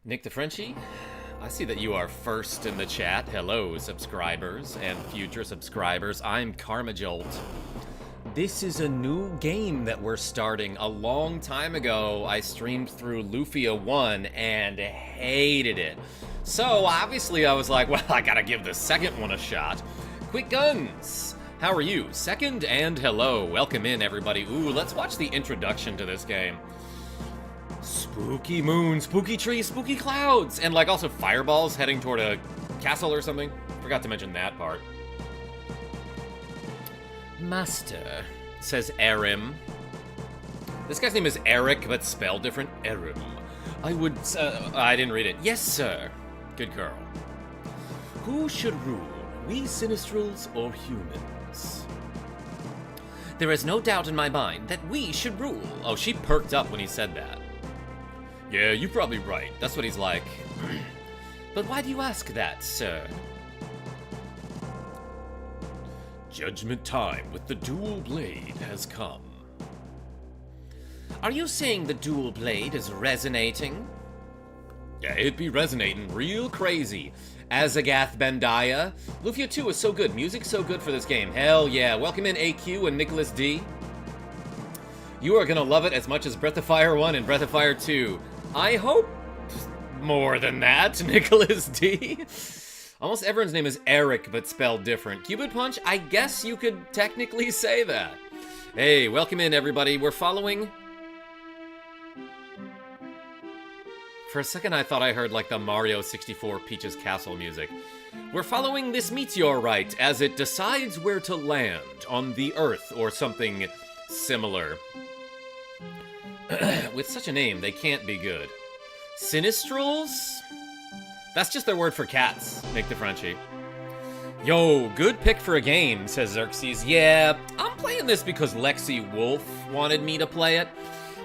Nick the Frenchie, I see that you are first in the chat. Hello, subscribers and future subscribers. I'm KarmaJolt. This is a new game that we're starting. A long time ago, I streamed through Lufia 1 and hated it. So, obviously, I was like, well, I gotta give the second one a shot. Quick Guns! How are you? Second and hello. Welcome in, everybody. Ooh, let's watch the introduction to this game. Spooky moon, spooky trees, spooky clouds, and like also fireballs heading toward a castle or something. Forgot to mention that part. Master, says Arim. This guy's name is Eric, but spelled different. Arim. I didn't read it. Yes, sir. Good girl. Who should rule, we Sinistrals or humans? There is no doubt in my mind that we should rule. Oh, she perked up when he said that. Yeah, you're probably right. That's what he's like. But why do you ask that, sir? Judgment time with the dual blade has come. Are you saying the dual blade is resonating? Yeah, it'd be resonating real crazy. Azagath Bendaya. Lufia 2 is so good. Music's so good for this game. Hell yeah. Welcome in AQ and Nicholas D. You are gonna love it as much as Breath of Fire 1 and Breath of Fire 2. I hope more than that, Nicholas D. Almost everyone's name is Eric, but spelled different. Cupid Punch, I guess you could technically say that. Hey, welcome in, everybody. We're following... For a second, I thought I heard, like, the Mario 64 Peach's Castle music. We're following this meteorite as it decides where to land on the Earth, or something similar. With such a name, they can't be good. Sinistrals? That's just their word for cats, Nick the Frenchie. Yo, good pick for a game, says Xerxes. Yeah, I'm playing this because Lexi Wolf wanted me to play it.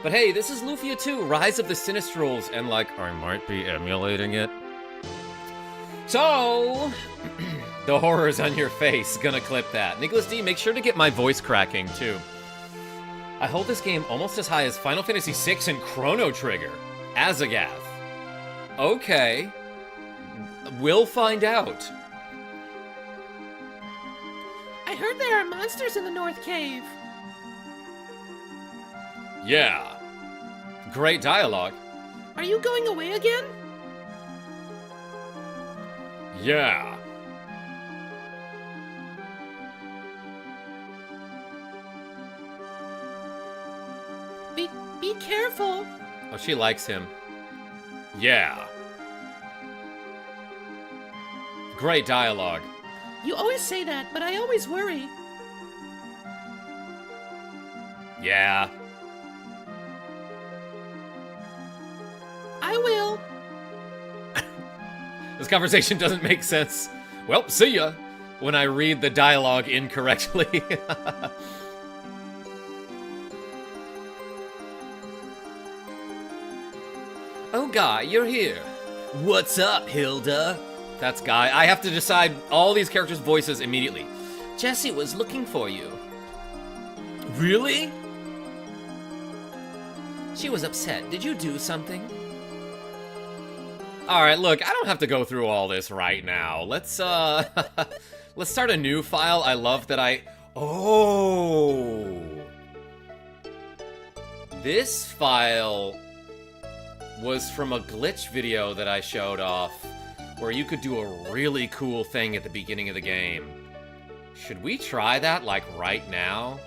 But hey, this is Lufia 2, Rise of the Sinistrals, and like, I might be emulating it. So, the horrors on your face, gonna clip that. Nicholas D, make sure to get my voice cracking, too. I hold this game almost as high as Final Fantasy VI and Chrono Trigger. Azagath. Okay. We'll find out. I heard there are monsters in the North Cave. Yeah. Great dialogue. Are you going away again? Yeah. Be careful. Oh, she likes him. Yeah. Great dialogue. You always say that, but I always worry. Yeah. I will. This conversation doesn't make sense. Well, see ya when I read the dialogue incorrectly. Oh, Guy, you're here. What's up, Hilda? That's Guy. I have to decide all these characters' voices immediately. Jessie was looking for you. Really? She was upset. Did you do something? Alright, look, I don't have to go through all this right now. Let's let's start a new file. I love that Oh! This file was from a glitch video that I showed off, where you could do a really cool thing at the beginning of the game. Should we try that, like, right now?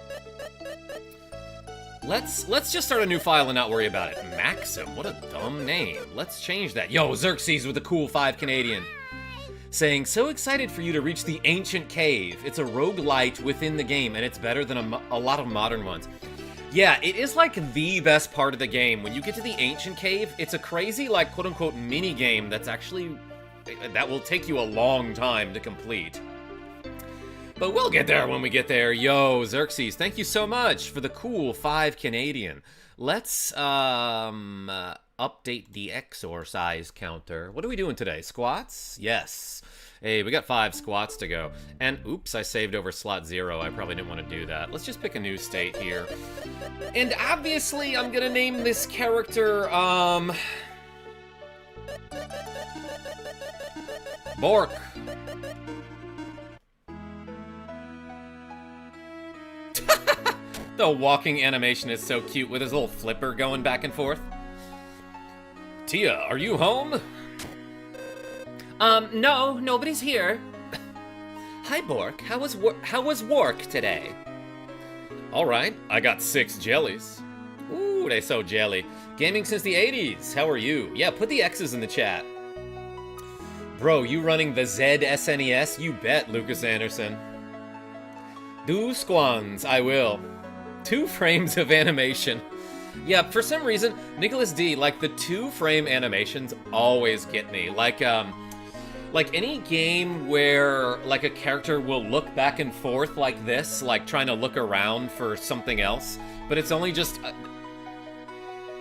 Let's just start a new file and not worry about it. Maxim, what a dumb name. Let's change that. Yo, Xerxes with the cool 5 Canadian. Saying, so excited for you to reach the Ancient Cave. It's a roguelite within the game, and it's better than a lot of modern ones. Yeah, it is like the best part of the game. When you get to the Ancient Cave, it's a crazy, like, quote-unquote mini-game that's actually... that will take you a long time to complete. But we'll get there when we get there. Yo, Xerxes, thank you so much for the cool 5 Canadian. Let's, update the exorcise counter. What are we doing today? Squats? Yes. Hey, we got 5 squats to go. And, oops, I saved over slot 0. I probably didn't want to do that. Let's just pick a new state here. And obviously, I'm gonna name this character, Bork! The walking animation is so cute with his little flipper going back and forth. Tia, are you home? No, nobody's here. Hi, Bork. How was work today? All right, I got 6 jellies. Ooh, they so jelly. Gaming since the 80s. How are you? Yeah, put the X's in the chat. Bro, you running the SNES? You bet, Lucas Anderson. Do squans, I will. 2 frames of animation. Yeah, for some reason, Nicholas D, like, the 2-frame animations always get me. Like any game where, like, a character will look back and forth like this, like, trying to look around for something else, but it's only just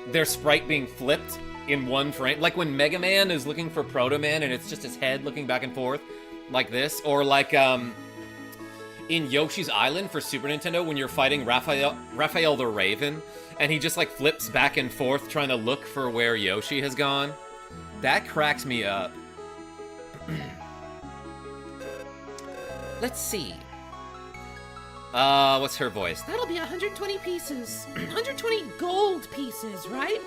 their sprite being flipped in 1 frame. Like when Mega Man is looking for Proto Man and it's just his head looking back and forth like this, or like, in Yoshi's Island for Super Nintendo when you're fighting Raphael the Raven, and he just, like, flips back and forth trying to look for where Yoshi has gone. That cracks me up. Let's see. What's her voice? That'll be 120 pieces. 120 gold pieces, right?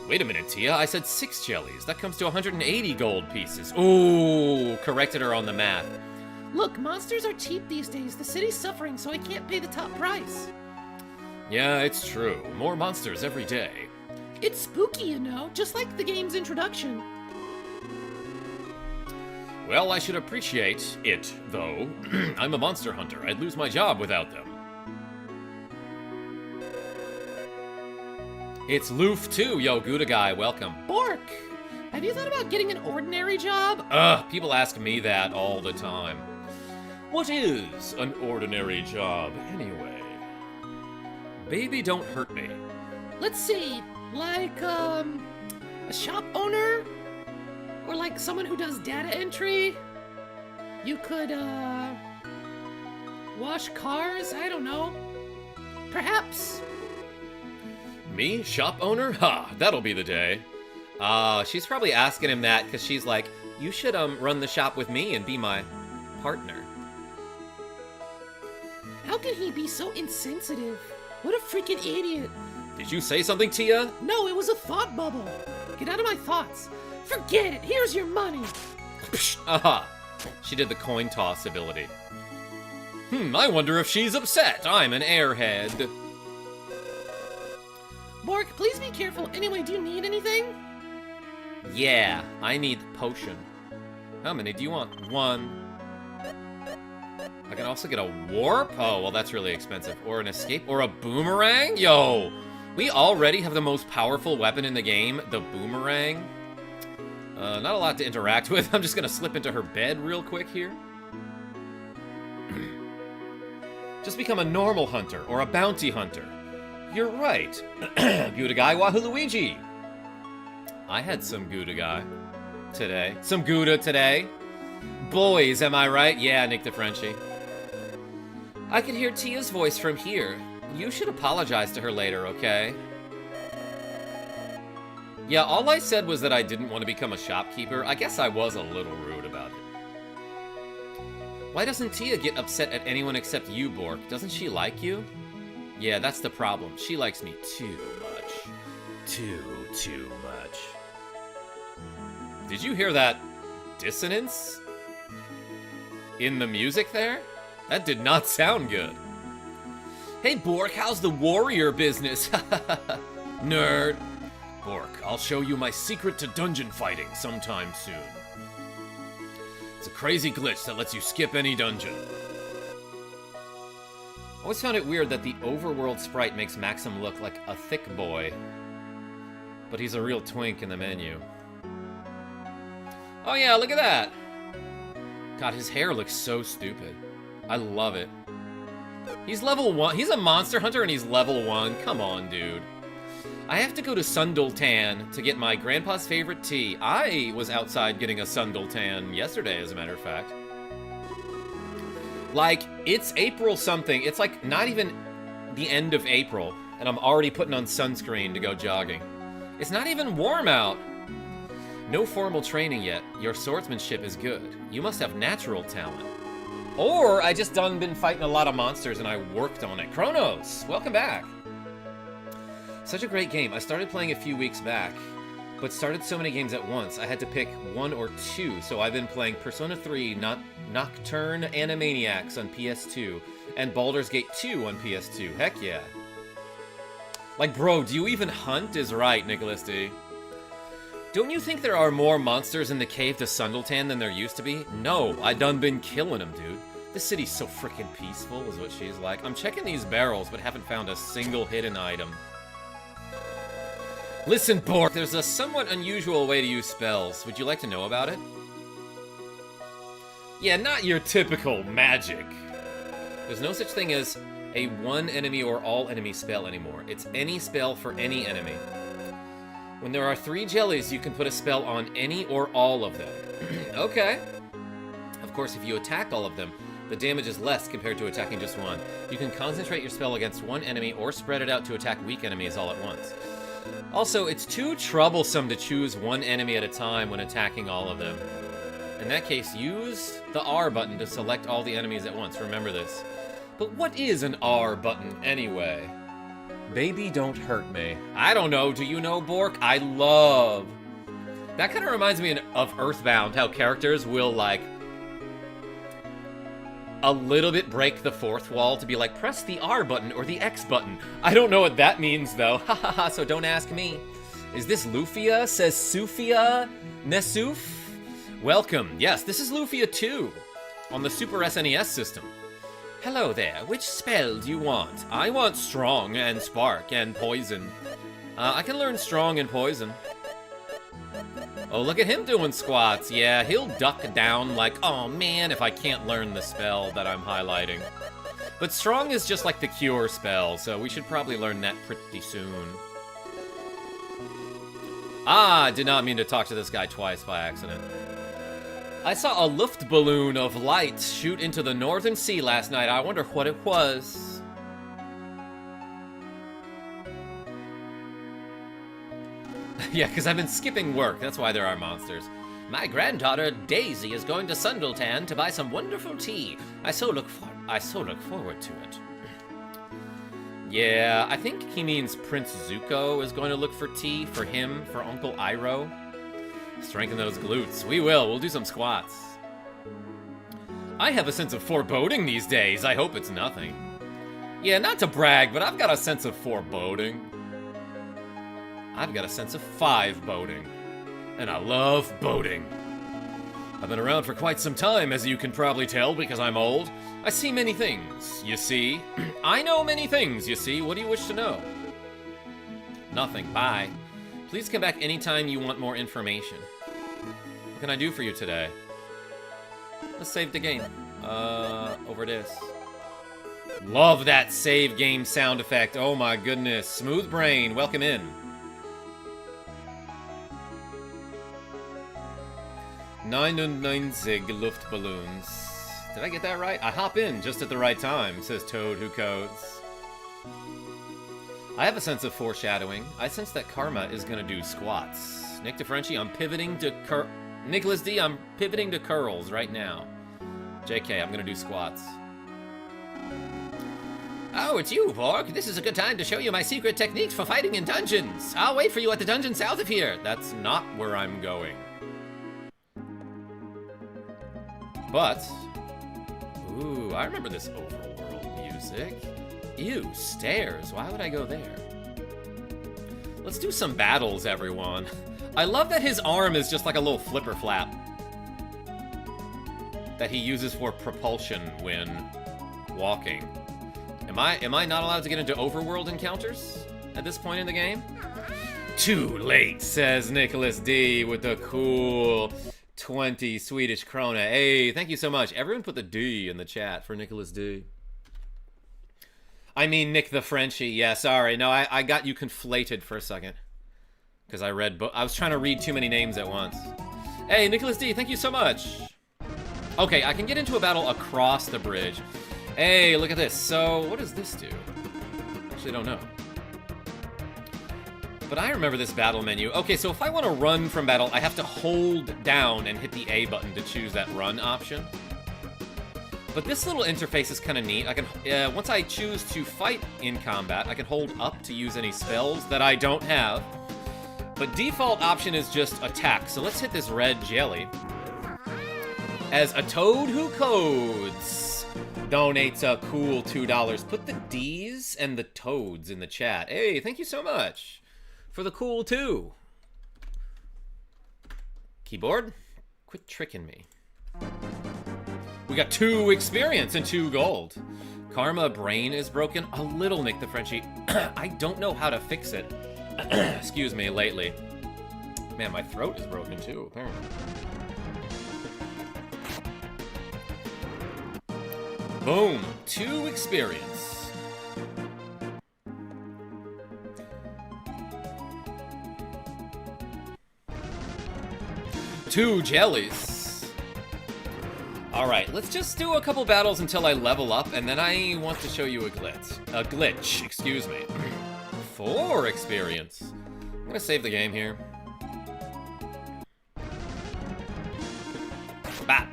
Wait a minute, Tia. I said 6 jellies. That comes to 180 gold pieces. Ooh, corrected her on the math. Look, monsters are cheap these days. The city's suffering, so I can't pay the top price. Yeah, it's true. More monsters every day. It's spooky, you know, just like the game's introduction. Well, I should appreciate it, though. I'm a monster hunter. I'd lose my job without them. It's Luf II, yo, Gouda guy, welcome. Bork, have you thought about getting an ordinary job? People ask me that all the time. What is an ordinary job, anyway? Baby, don't hurt me. Let's see, like, a shop owner? Or like someone who does data entry? You could, wash cars? I don't know. Perhaps. Me? Shop owner? Ha, that'll be the day. She's probably asking him that because she's like, you should, run the shop with me and be my partner. How can he be so insensitive? What a freaking idiot. Did you say something, Tia? No, it was a thought bubble. Get out of my thoughts. Forget it. Here's your money. Aha. She did the coin toss ability. I wonder if she's upset. I'm an airhead. Bork, please be careful. Anyway, do you need anything? Yeah, I need potion. How many do you want? 1. I can also get a warp? Oh, well, that's really expensive. Or an escape? Or a boomerang? Yo! We already have the most powerful weapon in the game, the boomerang. Not a lot to interact with. I'm just gonna slip into her bed real quick here. Just become a normal hunter, or a bounty hunter. You're right. Gouda guy Waluigi. I had some Gouda guy today. Some Gouda today. Boys, am I right? Yeah, Nick the Frenchie. I can hear Tia's voice from here. You should apologize to her later, okay? Yeah, all I said was that I didn't want to become a shopkeeper. I guess I was a little rude about it. Why doesn't Tia get upset at anyone except you, Bork? Doesn't she like you? Yeah, that's the problem. She likes me too much. Too much. Did you hear that dissonance in the music there? That did not sound good. Hey, Bork, how's the warrior business? Nerd. Bork, I'll show you my secret to dungeon fighting sometime soon. It's a crazy glitch that lets you skip any dungeon. I always found it weird that the overworld sprite makes Maxim look like a thick boy. But he's a real twink in the menu. Oh yeah, look at that! God, his hair looks so stupid. I love it. He's level 1. He's a monster hunter and he's level 1. Come on, dude. I have to go to Sundaltan to get my grandpa's favorite tea. I was outside getting a Sundaltan yesterday, as a matter of fact. Like, it's April something. It's like not even the end of April, and I'm already putting on sunscreen to go jogging. It's not even warm out. No formal training yet. Your swordsmanship is good. You must have natural talent. Or I just done been fighting a lot of monsters and I worked on it. Kronos, welcome back. Such a great game. I started playing a few weeks back, but started so many games at once. I had to pick one or two, so I've been playing Persona 3, Nocturne Animaniacs on PS2, and Baldur's Gate 2 on PS2. Heck yeah. Like, bro, do you even hunt? Is right, Nicholas D. Don't you think there are more monsters in the cave to Sundletan than there used to be? No, I done been killing them, dude. This city's so freaking peaceful, is what she's like. I'm checking these barrels, but haven't found a single hidden item. Listen, Bork, there's a somewhat unusual way to use spells. Would you like to know about it? Yeah, not your typical magic. There's no such thing as a one enemy or all enemy spell anymore. It's any spell for any enemy. When there are 3 jellies, you can put a spell on any or all of them. Okay. Of course, if you attack all of them, the damage is less compared to attacking just one. You can concentrate your spell against one enemy or spread it out to attack weak enemies all at once. Also, it's too troublesome to choose one enemy at a time when attacking all of them. In that case, use the R button to select all the enemies at once. Remember this. But what is an R button anyway? Baby, don't hurt me. I don't know. Do you know, Bork? I love... That kind of reminds me of Earthbound, how characters will, like, a little bit break the fourth wall to be like, press the R button or the X button. I don't know what that means, though. Ha ha ha, so don't ask me. Is this Lufia? Says Sufia Nesuf? Welcome. Yes, this is Lufia II on the Super SNES system. Hello there, which spell do you want? I want Strong and Spark and Poison. I can learn Strong and Poison. Oh, look at him doing squats. Yeah, he'll duck down like, oh man, if I can't learn the spell that I'm highlighting. But Strong is just like the cure spell, so we should probably learn that pretty soon. Ah, did not mean to talk to this guy twice by accident. I saw a Luftballon of light shoot into the Northern Sea last night. I wonder what it was. Yeah, because I've been skipping work. That's why there are monsters. My granddaughter Daisy is going to Sundletan to buy some wonderful tea. I so look forward to it. Yeah, I think he means Prince Zuko is going to look for tea for him, for Uncle Iroh. Strengthen those glutes. We will. We'll do some squats. I have a sense of foreboding these days. I hope it's nothing. Yeah, not to brag, but I've got a sense of foreboding. I've got a sense of 5-boding. And I love boating. I've been around for quite some time, as you can probably tell, because I'm old. I see many things, you see. I know many things, you see. What do you wish to know? Nothing. Bye. Please come back anytime you want more information. What can I do for you today? Let's save the game. Over this. Love that save game sound effect. Oh my goodness. Smooth Brain, welcome in. Zig Luftballons. Did I get that right? I hop in just at the right time, says Toad who codes. I have a sense of foreshadowing. I sense that Karma is gonna do squats. Nick DeFrenchie, I'm pivoting to Nicholas D, I'm pivoting to curls right now. JK, I'm gonna do squats. Oh, it's you, Bork. This is a good time to show you my secret techniques for fighting in dungeons. I'll wait for you at the dungeon south of here. That's not where I'm going. But, ooh, I remember this overworld music. Ew, stairs. Why would I go there? Let's do some battles, everyone. I love that his arm is just like a little flipper flap that he uses for propulsion when walking. Am I not allowed to get into overworld encounters at this point in the game? Too late, says Nicholas D with the cool 20 Swedish krona. Hey, thank you so much. Everyone put the D in the chat for Nicholas D. I mean Nick the Frenchie. Yeah, sorry. No, I got you conflated for a second. Because I was trying to read too many names at once. Hey, Nicholas D, thank you so much. Okay, I can get into a battle across the bridge. Hey, look at this. So, what does this do? Actually, don't know. But I remember this battle menu. Okay, so if I want to run from battle, I have to hold down and hit the A button to choose that run option. But this little interface is kind of neat. I can, once I choose to fight in combat, I can hold up to use any spells that I don't have. But default option is just attack. So let's hit this red jelly. As a toad who codes donates a cool $2. Put the D's and the toads in the chat. Hey, thank you so much for the cool 2. Keyboard, quit tricking me. We got 2 experience and 2 gold. Karma brain is broken. A little, Nick the Frenchie. I don't know how to fix it. Excuse me, lately. Man, my throat is broken too, apparently. Boom, 2 experience. Two jellies. Alright, let's just do a couple battles until I level up, and then I want to show you a glitch. A glitch, excuse me. 4 experience. I'm gonna save the game here. Bap.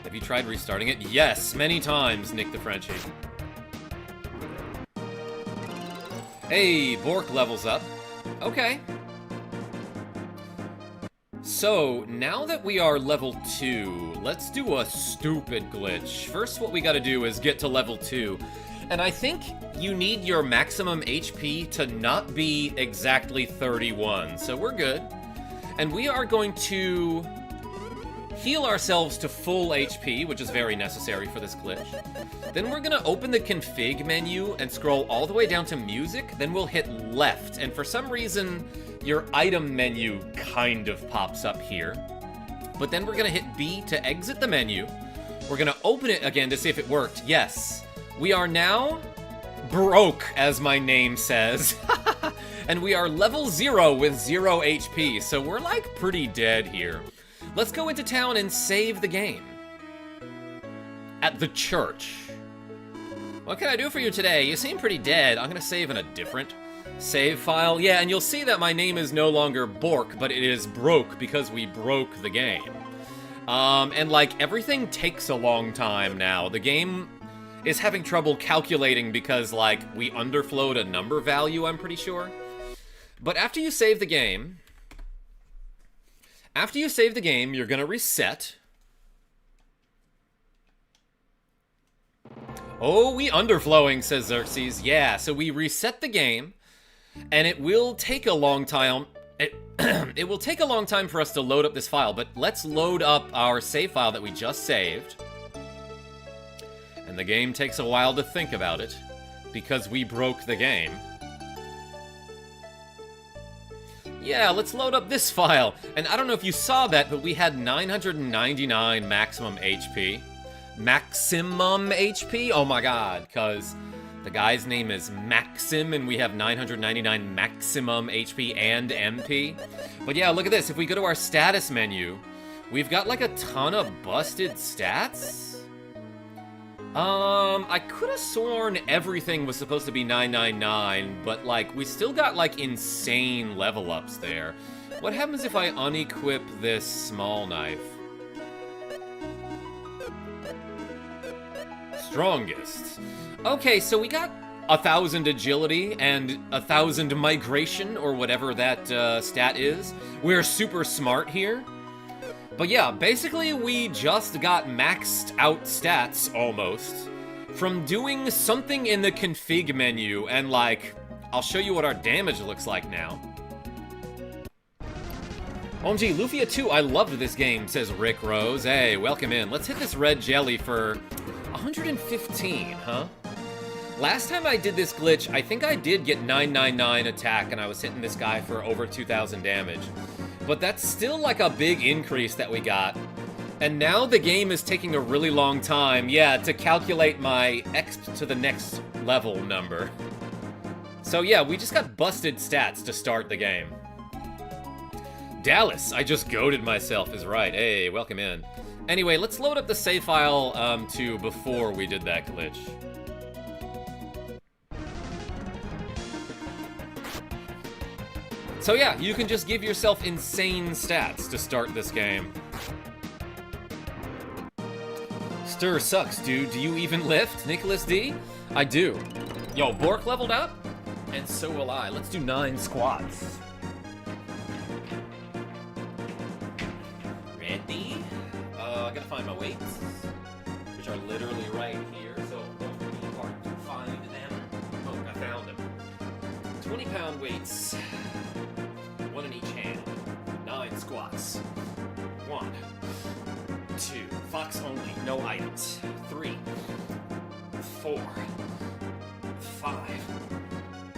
Have you tried restarting it? Yes, many times, Nick the Frenchie. Hey, Bork levels up. Okay. So, now that we are level 2, let's do a stupid glitch. First, what we gotta do is get to level 2. And I think you need your maximum HP to not be exactly 31. So we're good. And we are going to heal ourselves to full HP, which is very necessary for this glitch. Then we're gonna open the config menu and scroll all the way down to music. Then we'll hit left. And for some reason, your item menu kind of pops up here. But then we're gonna hit B to exit the menu. We're gonna open it again to see if it worked. Yes. We are now broke, as my name says. And we are level 0 with 0 HP. So we're like pretty dead here. Let's go into town and save the game. At the church. What can I do for you today? You seem pretty dead. I'm gonna save in a different save file. Yeah, and you'll see that my name is no longer Bork, but it is broke because we broke the game. And like everything takes a long time now. The game is having trouble calculating because like we underflowed a number value, I'm pretty sure. But after you save the game, you're gonna reset. Oh, we underflowing, says Xerxes. Yeah, so we reset the game, and it will take a long time. It will take a long time for us to load up this file, but let's load up our save file that we just saved. And the game takes a while to think about it, because we broke the game. Yeah, let's load up this file. And I don't know if you saw that, but we had 999 maximum HP. Maximum HP? Oh my god, because the guy's name is Maxim, and we have 999 maximum HP and MP. But yeah, look at this. If we go to our status menu, we've got like a ton of busted stats. I could have sworn everything was supposed to be 999, but like, we still got like insane level ups there. What happens if I unequip this small knife? Strongest. Okay, so we got 1,000 agility and 1,000 migration, or whatever that stat is. We're super smart here. But yeah, basically we just got maxed out stats, almost, from doing something in the config menu, and like, I'll show you what our damage looks like now. OMG, Lufia II, I loved this game, says Rick Rose. Hey, welcome in. Let's hit this red jelly for 115, huh? Last time I did this glitch, I think I did get 999 attack, and I was hitting this guy for over 2,000 damage. But that's still like a big increase that we got. And now the game is taking a really long time, yeah, to calculate my X to the next level number. So yeah, we just got busted stats to start the game. Dallas, I just goated myself, is right. Hey, welcome in. Anyway, let's load up the save file to before we did that glitch. So yeah, you can just give yourself insane stats to start this game. Stir sucks, dude. Do you even lift, Nicholas D? I do. Yo, Bork leveled up? And so will I. Let's do 9 squats. Ready? I gotta find my weights, which are literally right here, so it won't be hard to find them. Oh, I found them. 20-pound weights. 1 in each hand. 9 squats. 1, 2, Fox only, no items. 3, 4, 5,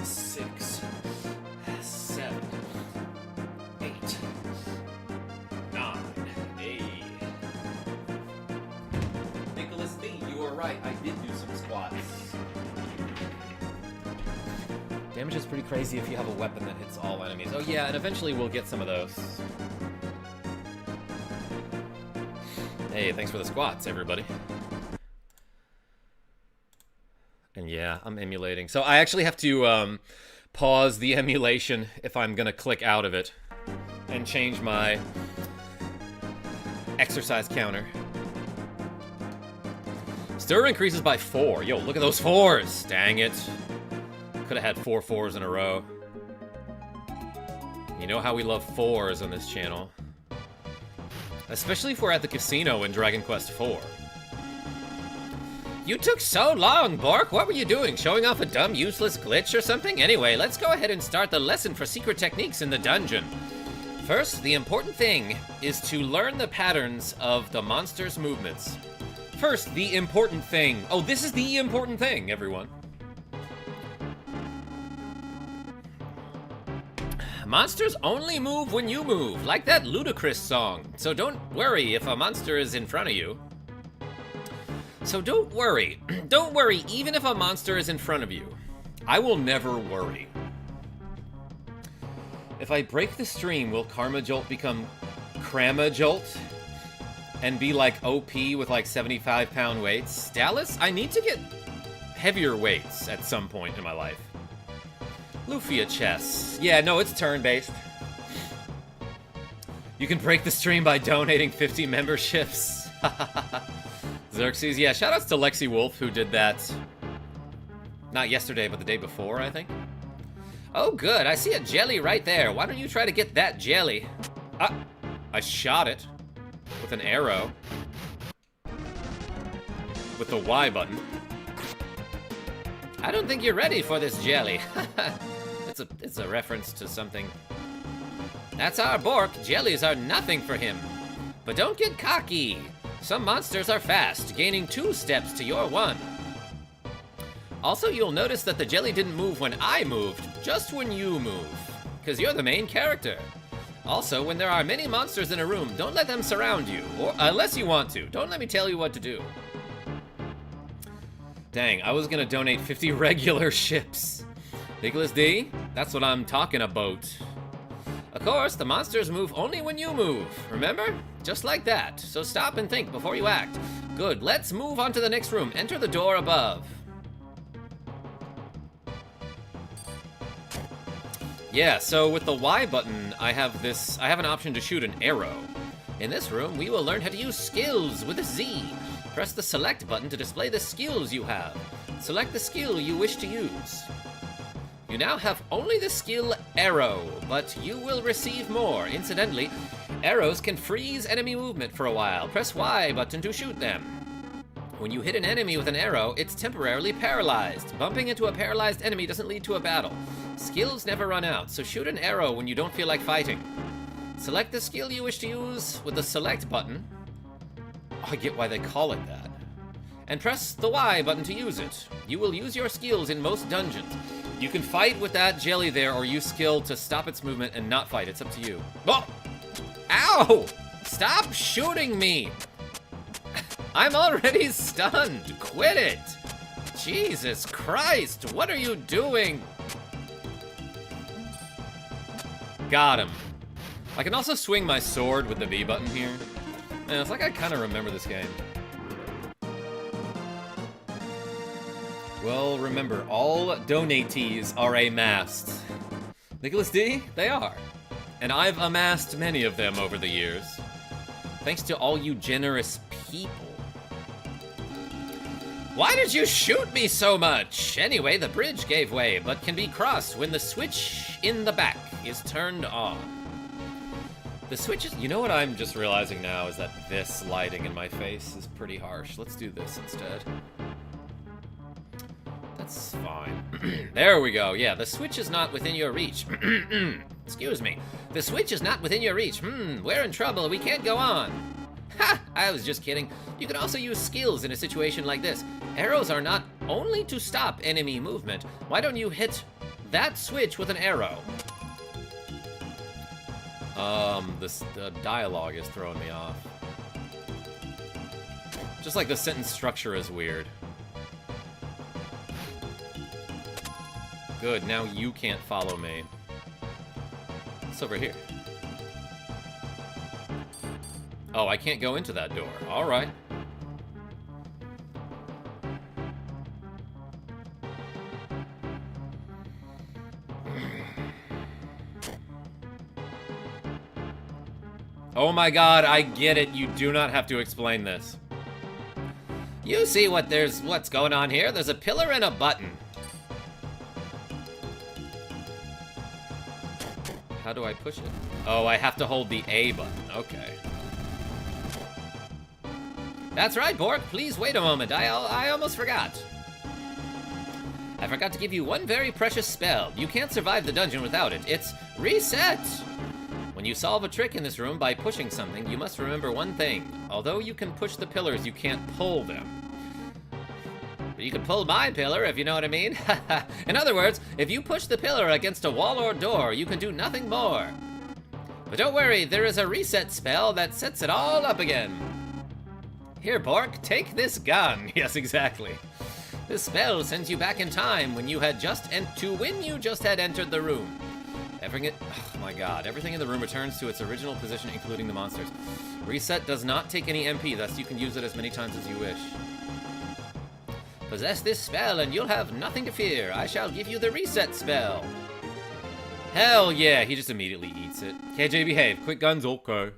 6, 7, 8, 9, 8. Nicholas D, you were right. I did do some squats. Damage is pretty crazy if you have a weapon that hits all enemies. Oh yeah, and eventually we'll get some of those. Hey, thanks for the squats, everybody. And yeah, I'm emulating. So I actually have to pause the emulation if I'm gonna click out of it and change my exercise counter. Stir increases by 4. Yo, look at those 4s. Dang it. Could have had 4 4s in a row. You know how we love 4s on this channel. Especially if we're at the casino in Dragon Quest IV. You took so long, Bork. What were you doing? Showing off a dumb, useless glitch or something? Anyway, let's go ahead and start the lesson for secret techniques in the dungeon. First, the important thing is to learn the patterns of the monster's movements. First, the important thing. Oh, this is the important thing, everyone. Monsters only move when you move, like that ludicrous song. So don't worry if a monster is in front of you. So don't worry. Don't worry even if a monster is in front of you. I will never worry. If I break the stream, will KarmaJolt become KarmaJolt? And be like OP with like 75-pound weights? Dallas, I need to get heavier weights at some point in my life. Lufia chess. Yeah, no, it's turn-based. You can break the stream by donating 50 memberships. Xerxes, yeah, shoutouts to Lexi Wolf who did that. Not yesterday, but the day before, I think. Oh, good, I see a jelly right there. Why don't you try to get that jelly? Ah, I shot it with an arrow. With the Y button. I don't think you're ready for this jelly. It's a reference to something. That's our Bork. Jellies are nothing for him. But don't get cocky. Some monsters are fast, gaining 2 steps to your 1. Also, you'll notice that the jelly didn't move when I moved, just when you move. Because you're the main character. Also, when there are many monsters in a room, don't let them surround you. Or unless you want to. Don't let me tell you what to do. Dang, I was gonna donate 50 regular ships. Nicholas D, that's what I'm talking about. Of course, the monsters move only when you move, remember? Just like that, so stop and think before you act. Good, let's move on to the next room. Enter the door above. Yeah, so with the Y button, I have an option to shoot an arrow. In this room, we will learn how to use skills with a Z. Press the select button to display the skills you have. Select the skill you wish to use. You now have only the skill arrow, but you will receive more. Incidentally, arrows can freeze enemy movement for a while. Press Y button to shoot them. When you hit an enemy with an arrow, it's temporarily paralyzed. Bumping into a paralyzed enemy doesn't lead to a battle. Skills never run out, so shoot an arrow when you don't feel like fighting. Select the skill you wish to use with the select button. Oh, I get why they call it that. And press the Y button to use it. You will use your skills in most dungeons. You can fight with that jelly there or use skill to stop its movement and not fight. It's up to you. Oh! Ow! Stop shooting me! I'm already stunned. Quit it! Jesus Christ, what are you doing? Got him. I can also swing my sword with the V button here. Man, it's like I kind of remember this game. Well, remember, all donatees are amassed. Nicholas D, they are. And I've amassed many of them over the years. Thanks to all you generous people. Why did you shoot me so much? Anyway, the bridge gave way, but can be crossed when the switch in the back is turned on. The switch is... You know what I'm just realizing now is that this lighting in my face is pretty harsh. Let's do this instead. That's fine. There we go. Yeah, the switch is not within your reach. Excuse me. The switch is not within your reach. We're in trouble. We can't go on. Ha! I was just kidding. You can also use skills in a situation like this. Arrows are not only to stop enemy movement. Why don't you hit that switch with an arrow? The dialogue is throwing me off. Just like the sentence structure is weird. Good, now you can't follow me. It's over here. Oh, I can't go into that door. Alright. Oh my god, I get it. You do not have to explain this. You see what's going on here? There's a pillar and a button. How do I push it? Oh, I have to hold the A button. Okay. That's right, Bork. Please wait a moment. I almost forgot. I forgot to give you one very precious spell. You can't survive the dungeon without it. It's Reset! When you solve a trick in this room by pushing something, you must remember one thing. Although you can push the pillars, you can't pull them. But you can pull my pillar, if you know what I mean. In other words, if you push the pillar against a wall or door, you can do nothing more. But don't worry, there is a reset spell that sets it all up again. Here, Bork, take this gun. Yes, exactly. This spell sends you back in time when you had just entered the room. Oh my god, everything in the room returns to its original position, including the monsters. Reset does not take any MP, thus you can use it as many times as you wish. Possess this spell and you'll have nothing to fear. I shall give you the reset spell. Hell yeah, he just immediately eats it. KJ, behave. Quick guns, okay.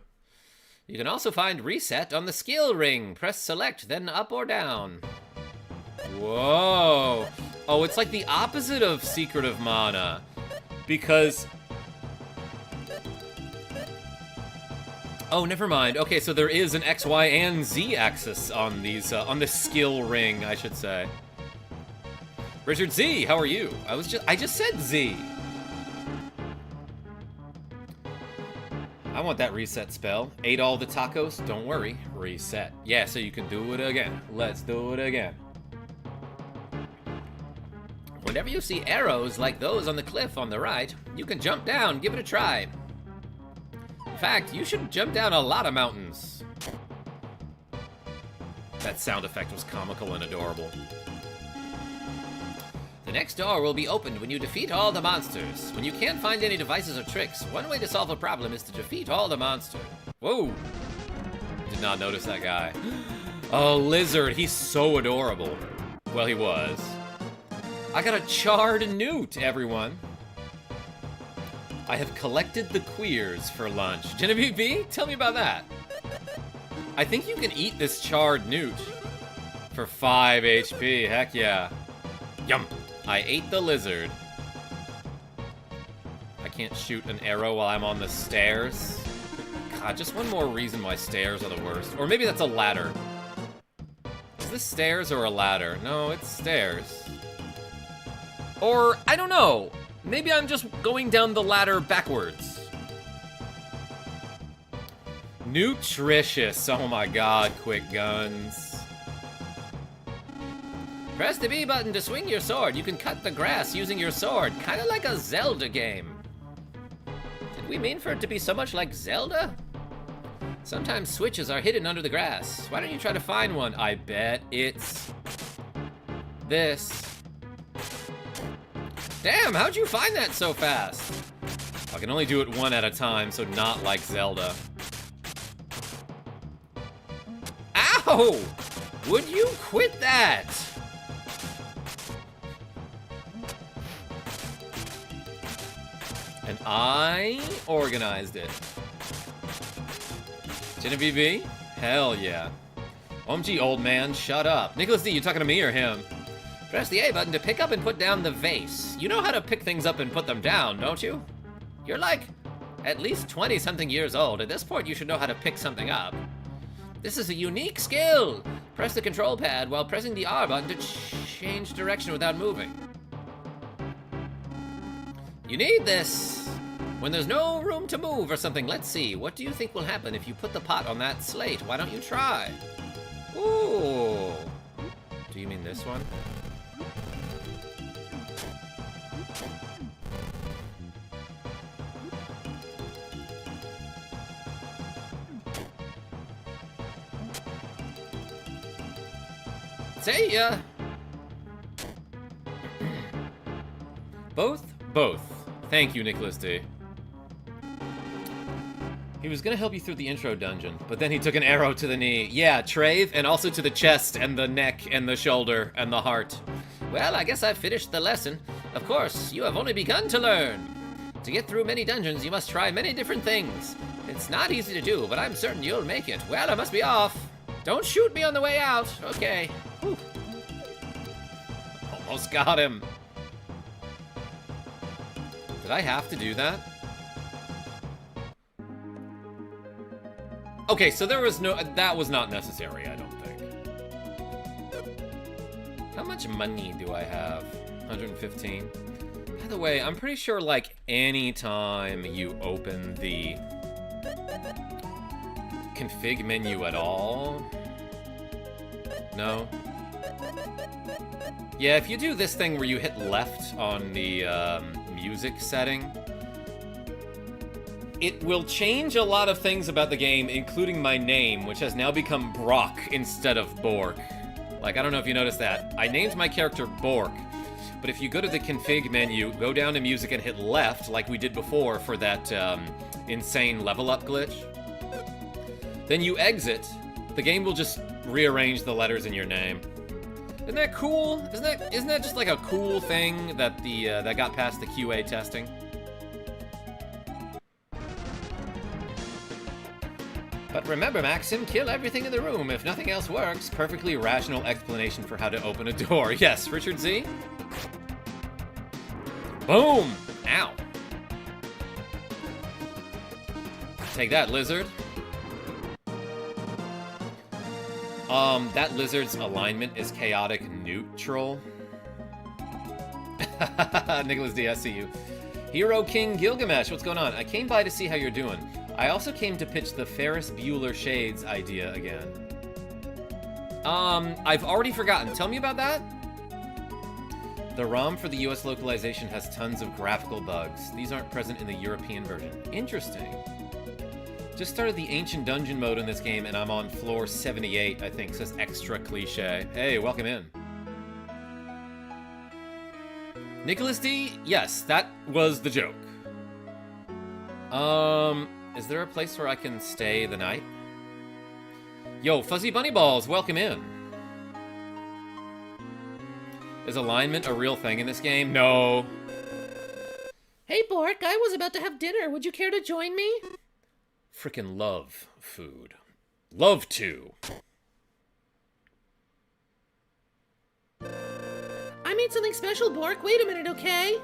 You can also find reset on the skill ring. Press select, then up or down. Whoa. Oh, it's like the opposite of Secret of Mana. Because... Oh, never mind. Okay, so there is an X, Y, and Z axis on these, on the skill ring, I should say. Richard Z, how are you? I just said Z. I want that reset spell. Ate all the tacos? Don't worry. Reset. Yeah, so you can do it again. Let's do it again. Whenever you see arrows like those on the cliff on the right, you can jump down, give it a try. In fact, you should jump down a lot of mountains. That sound effect was comical and adorable. The next door will be opened when you defeat all the monsters. When you can't find any devices or tricks, one way to solve a problem is to defeat all the monsters. Whoa! Did not notice that guy. Oh, Lizard, he's so adorable. Well, he was. I got a charred newt, everyone. I have collected the queers for lunch. Genevieve B, tell me about that. I think you can eat this charred newt for 5 HP. Heck yeah. Yum. I ate the lizard. I can't shoot an arrow while I'm on the stairs. God, just one more reason why stairs are the worst. Or maybe that's a ladder. Is this stairs or a ladder? No, it's stairs. Or, I don't know. Maybe I'm just going down the ladder backwards. Nutritious. Oh my god, quick guns. Press the B button to swing your sword. You can cut the grass using your sword. Kind of like a Zelda game. Did we mean for it to be so much like Zelda? Sometimes switches are hidden under the grass. Why don't you try to find one? I bet it's this. Damn, how'd you find that so fast? I can only do it one at a time, so not like Zelda. Ow! Would you quit that? And I organized it. Genevieve? Hell yeah. OMG, old man, shut up. Nicholas D, you talking to me or him? Press the A button to pick up and put down the vase. You know how to pick things up and put them down, don't you? You're like at least 20-something years old. At this point, you should know how to pick something up. This is a unique skill. Press the control pad while pressing the R button to change direction without moving. You need this when there's no room to move or something. Let's see. What do you think will happen if you put the pot on that slate? Why don't you try? Ooh. Do you mean this one? See ya! Both? Both. Thank you, Nicholas D. He was gonna help you through the intro dungeon, but then he took an arrow to the knee. Yeah, Trave, and also to the chest, and the neck, and the shoulder, and the heart. Well, I guess I've finished the lesson. Of course, you have only begun to learn. To get through many dungeons, you must try many different things. It's not easy to do, but I'm certain you'll make it. Well, I must be off. Don't shoot me on the way out. Okay. Whew. Almost got him. Did I have to do that? Okay, so there was no... That was not necessary, I don't think. How much money do I have? 115. By the way, I'm pretty sure, like, any time you open the config menu at all... No? Yeah, if you do this thing where you hit left on the music setting, it will change a lot of things about the game, including my name, which has now become Brock instead of Bork. Like, I don't know if you noticed that. I named my character Bork, but if you go to the config menu, go down to music and hit left, like we did before for that insane level up glitch, then you exit, the game will just rearrange the letters in your name. Isn't that cool? Isn't that just like a cool thing that that got past the QA testing? But remember, Maxim, kill everything in the room if nothing else works. Perfectly rational explanation for how to open a door. Yes, Richard Z? Boom! Ow. Take that, lizard. That lizard's alignment is chaotic neutral. Nicholas D, I see you. Hero King Gilgamesh, what's going on? I came by to see how you're doing. I also came to pitch the Ferris Bueller Shades idea again. I've already forgotten. Tell me about that. The ROM for the US localization has tons of graphical bugs. These aren't present in the European version. Interesting. Just started the Ancient Dungeon mode in this game, and I'm on floor 78, I think. Says extra cliche. Hey, welcome in. Nicholas D? Yes, that was the joke. Is there a place where I can stay the night? Yo, Fuzzy Bunny Balls, welcome in. Is alignment a real thing in this game? No. Hey, Bork, I was about to have dinner. Would you care to join me? Frickin' love food. Love to. I made something special, Bork. Wait a minute, okay?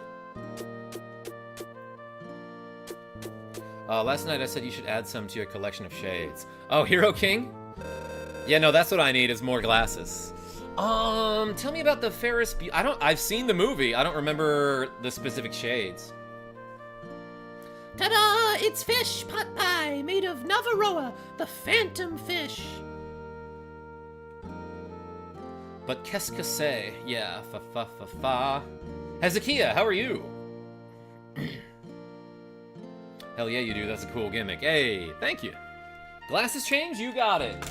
Last night I said you should add some to your collection of shades. Oh, Hero King? Yeah, no, that's what I need, is more glasses. Tell me about the Ferris I've seen the movie. I don't remember the specific shades. Ta-da! It's fish pot pie made of Navaroa, the phantom fish. But qu'est-ce que c'est? Yeah, fa. Hezekiah, how are you? Hell yeah, you do. That's a cool gimmick. Hey, thank you. Glasses change? You got it.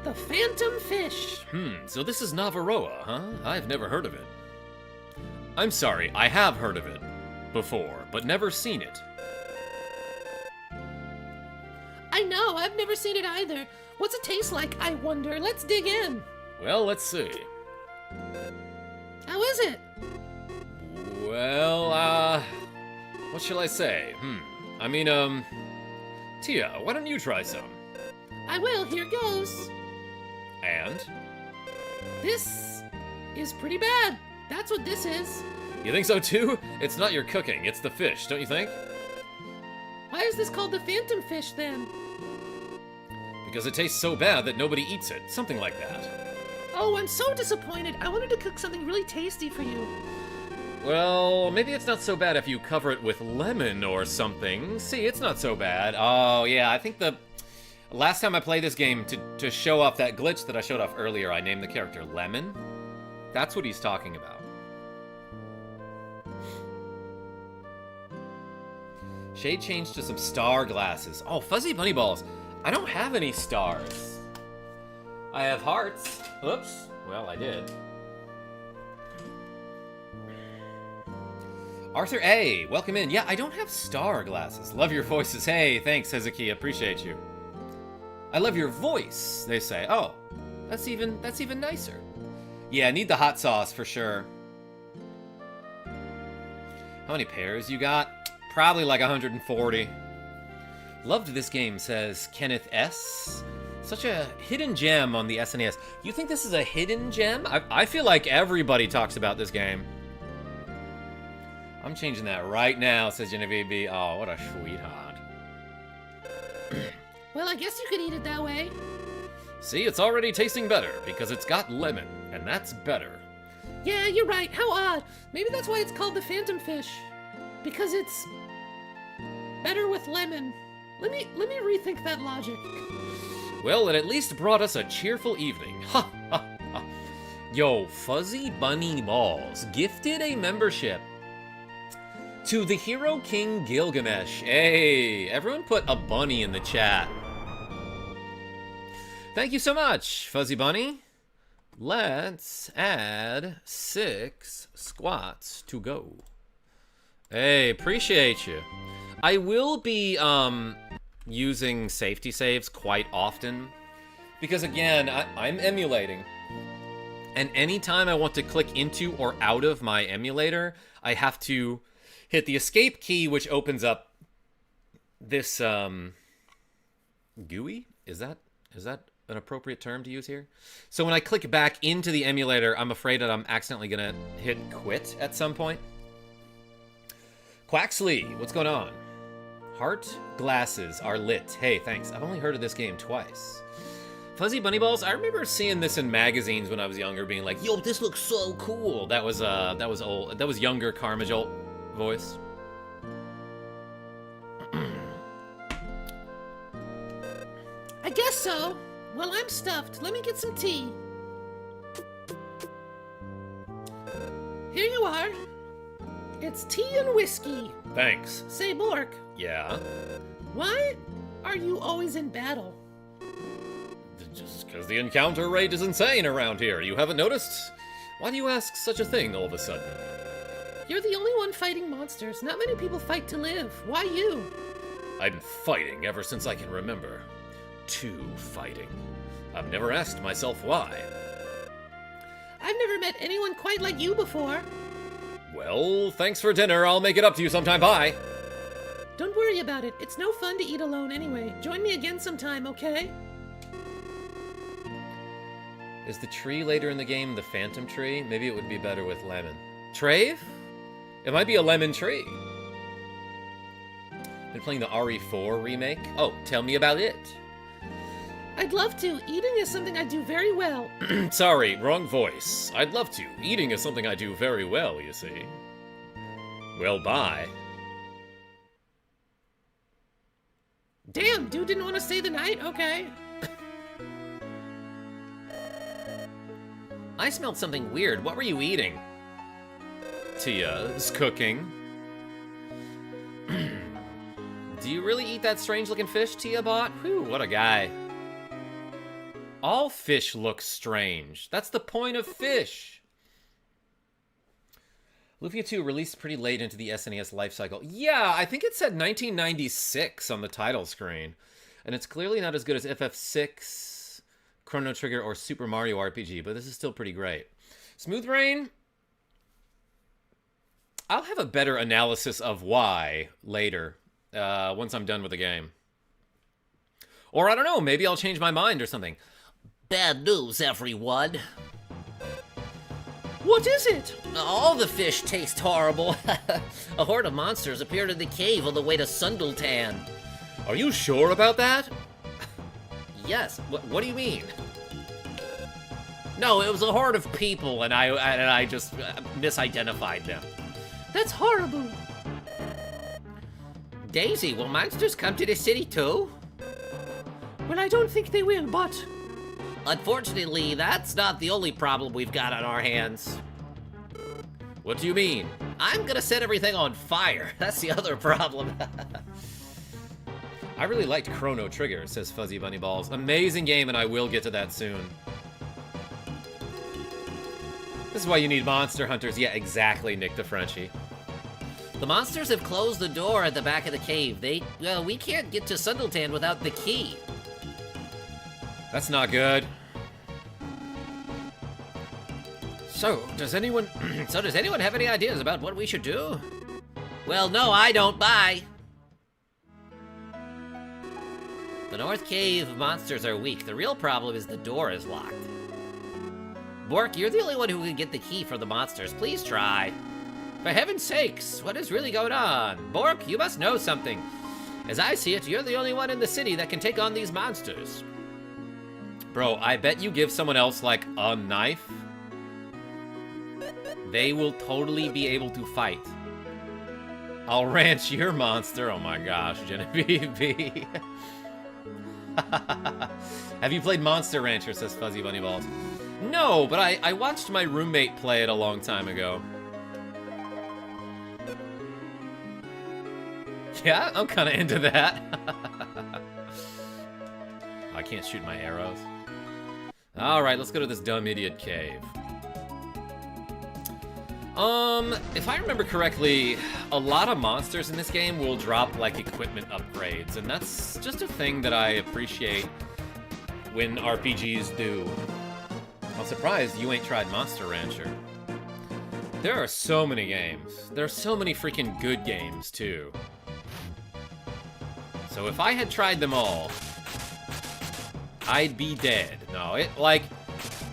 The phantom fish. So this is Navaroa, huh? I've never heard of it. I'm sorry, I have heard of it before, but never seen it. I know, I've never seen it either. What's it taste like, I wonder? Let's dig in. Well, let's see. How is it? Well, what shall I say? I mean, Tia, why don't you try some? I will, here goes. And? This is pretty bad. That's what this is. You think so too? It's not your cooking, it's the fish, don't you think? Why is this called the phantom fish then? Because it tastes so bad that nobody eats it. Something like that. Oh, I'm so disappointed. I wanted to cook something really tasty for you. Well, maybe it's not so bad if you cover it with lemon or something. See, it's not so bad. Oh, yeah, I think the last time I played this game, to show off that glitch that I showed off earlier, I named the character Lemon. That's what he's talking about. Shade changed to some star glasses. Oh, fuzzy bunny balls. I don't have any stars. I have hearts. Oops. Well, I did. Arthur A, welcome in. Yeah, I don't have star glasses. Love your voices. Hey, thanks, Hezekiah. Appreciate you. I love your voice, they say. Oh, that's even nicer. Yeah, I need the hot sauce for sure. How many pairs you got? Probably like 140. Loved this game, says Kenneth S. Such a hidden gem on the SNES. You think this is a hidden gem? I feel like everybody talks about this game. I'm changing that right now, says Genevieve B. Oh, what a sweetheart. Well, I guess you could eat it that way. See, it's already tasting better because it's got lemon, and that's better. Yeah, you're right. How odd. Maybe that's why it's called the phantom fish. Because it's better with lemon. Let me rethink that logic. Well, it at least brought us a cheerful evening. Ha ha ha. Yo, Fuzzy Bunny Balls gifted a membership to the Hero King Gilgamesh. Hey, everyone put a bunny in the chat. Thank you so much, Fuzzy Bunny. Let's add 6 squats to go. Hey, appreciate you. I will be using safety saves quite often because, again, I'm emulating. And anytime I want to click into or out of my emulator, I have to hit the escape key, which opens up this GUI? Is that an appropriate term to use here? So when I click back into the emulator, I'm afraid that I'm accidentally gonna hit quit at some point. Quaxley, what's going on? Heart glasses are lit. Hey, thanks. I've only heard of this game twice. Fuzzy Bunny Balls, I remember seeing this in magazines when I was younger, being like, yo, this looks so cool. That was old. That was younger KarmaJolt voice. I guess so. Well, I'm stuffed. Let me get some tea. Here you are. It's tea and whiskey. Thanks. Say, Bork. Yeah? Why are you always in battle? Just because the encounter rate is insane around here. You haven't noticed? Why do you ask such a thing all of a sudden? You're the only one fighting monsters. Not many people fight to live. Why you? I've been fighting ever since I can remember. Fighting. I've never asked myself why. I've never met anyone quite like you before. Well, thanks for dinner. I'll make it up to you sometime. Bye. Don't worry about it. It's no fun to eat alone anyway. Join me again sometime, okay? Is the tree later in the game the phantom tree? Maybe it would be better with lemon. Trave? It might be a lemon tree. Been playing the RE4 remake? Oh, tell me about it. I'd love to. Eating is something I do very well. Sorry, wrong voice. I'd love to. Eating is something I do very well, you see. Well, bye. Damn, dude didn't want to stay the night? Okay. I smelled something weird. What were you eating? Tia's cooking. Do you really eat that strange-looking fish Tia bought? Whew, what a guy. All fish look strange. That's the point of fish. Lufia II released pretty late into the SNES lifecycle. Yeah, I think it said 1996 on the title screen. And it's clearly not as good as FF6, Chrono Trigger, or Super Mario RPG, but this is still pretty great. Smooth Rain? I'll have a better analysis of why later, once I'm done with the game. Or I don't know, maybe I'll change my mind or something. Bad news, everyone. What is it? All the fish taste horrible. A horde of monsters appeared in the cave on the way to Sundletan. Are you sure about that? Yes. What do you mean? No, it was a horde of people, and I just misidentified them. That's horrible. Daisy, will monsters come to the city too? Well, I don't think they will, but... Unfortunately, that's not the only problem we've got on our hands. What do you mean? I'm gonna set everything on fire. That's the other problem. I really liked Chrono Trigger, says Fuzzy Bunny Balls. Amazing game, and I will get to that soon. This is why you need monster hunters. Yeah, exactly, Nick the Frenchie. The monsters have closed the door at the back of the cave. We can't get to Sundletan without the key. That's not good. So, does anyone have any ideas about what we should do? Well, no, I don't. Bye. The North Cave monsters are weak. The real problem is the door is locked. Bork, you're the only one who can get the key for the monsters. Please try. For heaven's sakes, what is really going on? Bork, you must know something. As I see it, you're the only one in the city that can take on these monsters. Bro, I bet you give someone else, like, a knife. They will totally be able to fight. I'll ranch your monster. Oh my gosh, Genevieve. Have you played Monster Rancher, says Fuzzy Bunny Balls. No, but I watched my roommate play it a long time ago. Yeah, I'm kind of into that. I can't shoot my arrows. Alright, let's go to this dumb idiot cave. If I remember correctly, a lot of monsters in this game will drop, like, equipment upgrades, and that's just a thing that I appreciate when RPGs do. I'm surprised you ain't tried Monster Rancher. There are so many games. There are so many freaking good games, too. So if I had tried them all, I'd be dead. No,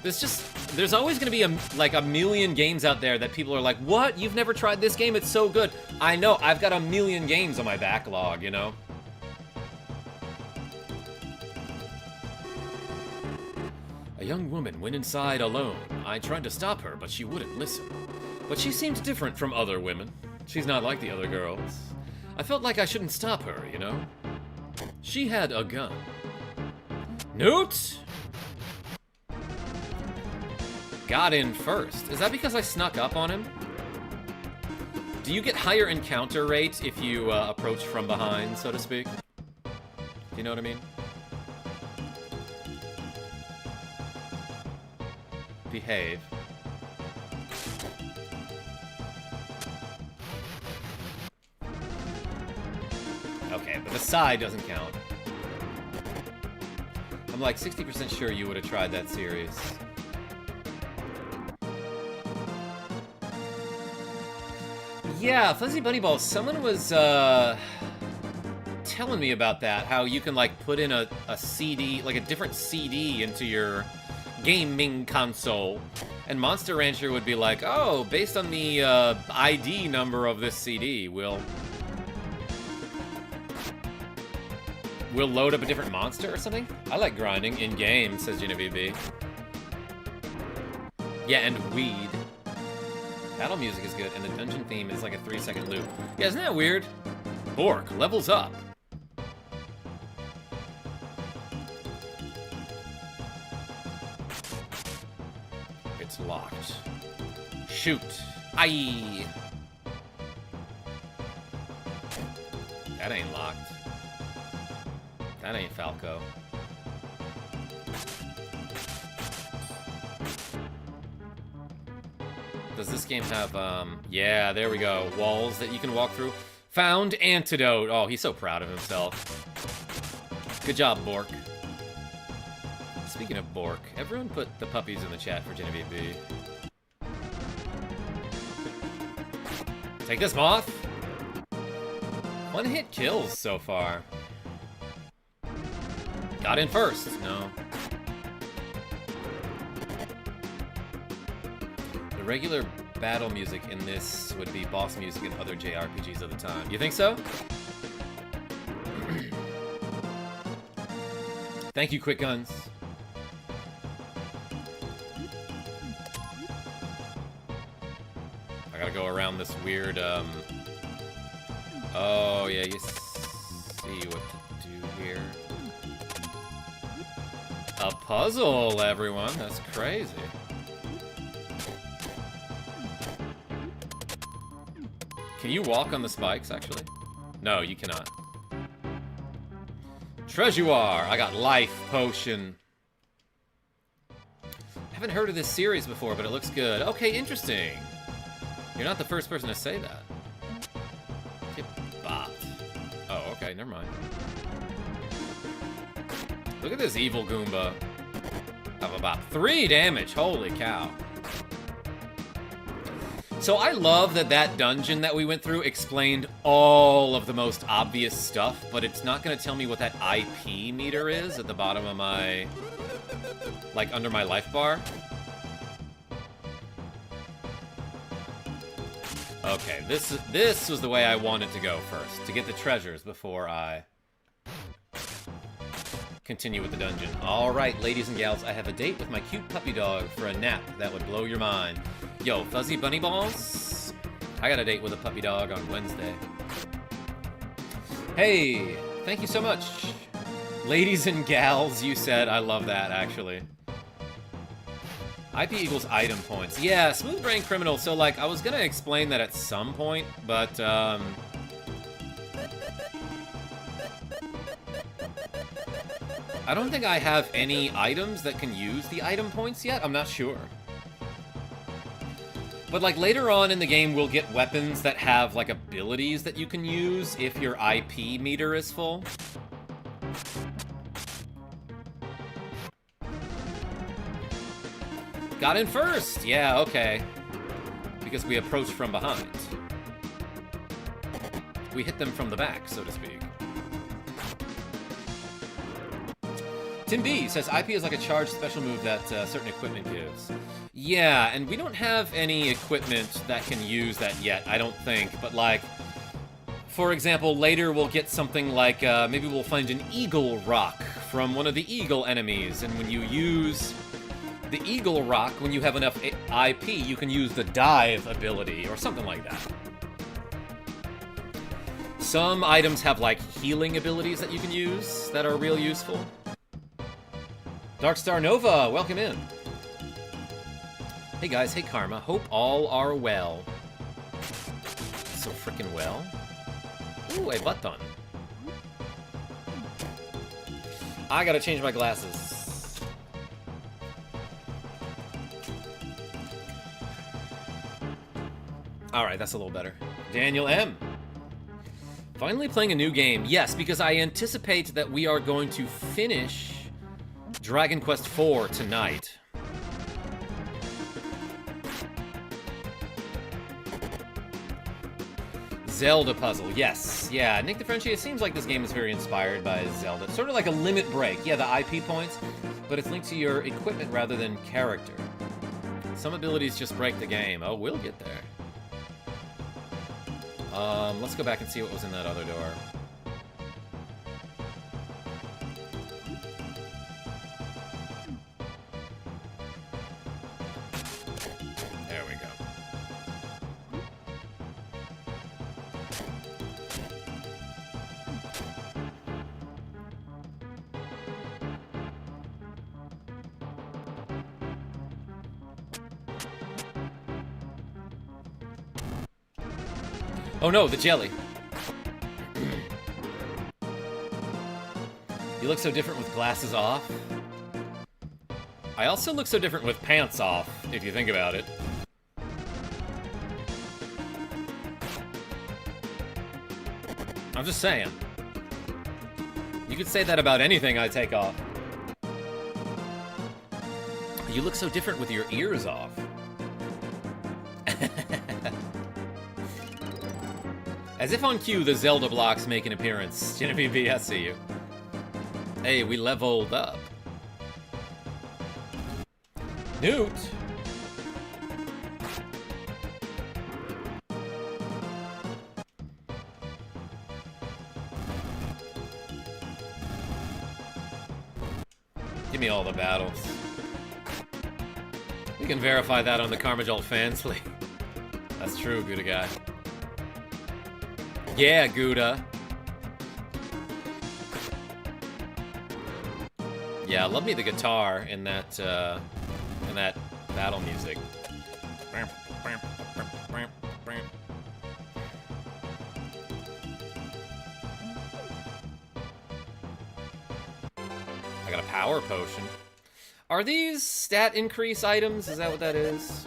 there's always gonna be a million games out there that people are like, what? You've never tried this game? It's so good. I know, I've got a million games on my backlog, you know? A young woman went inside alone. I tried to stop her, but she wouldn't listen. But she seems different from other women. She's not like the other girls. I felt like I shouldn't stop her, you know? She had a gun. Newt! Got in first. Is that because I snuck up on him? Do you get higher encounter rates if you approach from behind, so to speak? Do you know what I mean? Behave. Okay, but the side doesn't count. I'm like 60% sure you would have tried that series. Yeah, Fuzzy Bunny Balls, someone was telling me about that, how you can like put in a CD, like a different CD into your gaming console, and Monster Rancher would be like, oh, based on the ID number of this CD, we'll load up a different monster or something? I like grinding in-game, says Genevieve B. Yeah, and weed. Battle music is good, and the dungeon theme is like a 3-second loop. Yeah, isn't that weird? Bork levels up. It's locked. Shoot. Aye. That ain't locked. That ain't Falco. Does this game have, yeah, there we go. Walls that you can walk through. Found antidote. Oh, he's so proud of himself. Good job, Bork. Speaking of Bork, everyone put the puppies in the chat for Genevieve B. Take this, Moth. One hit kills so far. Got in first. No. The regular battle music in this would be boss music in other JRPGs of the time. You think so? Thank you, Quick Guns. I gotta go around this weird, Oh, yeah, you see what to do here. A puzzle, everyone. That's crazy. Can you walk on the spikes, actually? No, you cannot. Treasuar! I got life potion. Haven't heard of this series before, but it looks good. Okay, interesting. You're not the first person to say that. Get bopped. Oh, okay, never mind. Look at this evil Goomba. Have about 3 damage. Holy cow. So I love that that dungeon that we went through explained all of the most obvious stuff, but it's not going to tell me what that IP meter is at the bottom of my... like, under my life bar. Okay, this was the way I wanted to go first, to get the treasures before I continue with the dungeon. Alright, ladies and gals, I have a date with my cute puppy dog for a nap that would blow your mind. Yo, Fuzzy Bunny Balls? I got a date with a puppy dog on Wednesday. Hey, thank you so much. Ladies and gals, you said. I love that, actually. IP equals item points. Yeah, Smooth Brain Criminal. So, like, I was gonna explain that at some point, but, I don't think I have any items that can use the item points yet. I'm not sure. But, like, later on in the game, we'll get weapons that have, like, abilities that you can use if your IP meter is full. Got in first! Yeah, okay. Because we approached from behind. We hit them from the back, so to speak. Tim B says IP is like a charged special move that certain equipment gives. Yeah, and we don't have any equipment that can use that yet, I don't think. But, like, for example, later we'll get something like, maybe we'll find an eagle rock from one of the eagle enemies. And when you use the eagle rock, when you have enough IP, you can use the dive ability or something like that. Some items have, like, healing abilities that you can use that are real useful. Darkstar Nova, welcome in. Hey guys, hey Karma, hope all are well. So frickin' well. Ooh, a button. I gotta change my glasses. Alright, that's a little better. Daniel M. Finally playing a new game. Yes, because I anticipate that we are going to finish Dragon Quest IV tonight. Zelda puzzle, yes. Yeah, Nick DeFrenchie, it seems like this game is very inspired by Zelda. It's sort of like a limit break. Yeah, the IP points, but it's linked to your equipment rather than character. Some abilities just break the game. Oh, we'll get there. Let's go back and see what was in that other door. There we go. Oh no, the jelly. You look so different with glasses off. I also look so different with pants off, if you think about it. I'm just saying. You could say that about anything I take off. You look so different with your ears off. As if on cue, the Zelda blocks make an appearance. Genevieve, I see you. Hey, we leveled up. Newt! Give me all the battles. We can verify that on the KarmaJolt fans league. That's true, Gouda guy. Yeah, Gouda. Yeah, love me the guitar in that battle music. I got a power potion. Are these stat increase items? Is that what that is?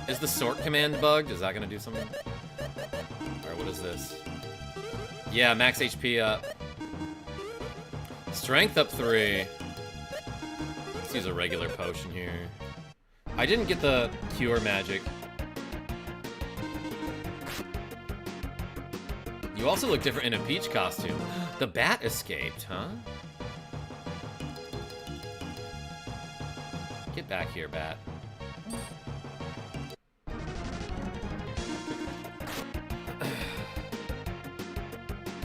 Is the sort command bugged? Is that gonna do something? Or what is this? Yeah, max HP up. Strength up 3. Let's use a regular potion here. I didn't get the cure magic. You also look different in a Peach costume. The bat escaped, huh? Get back here, bat.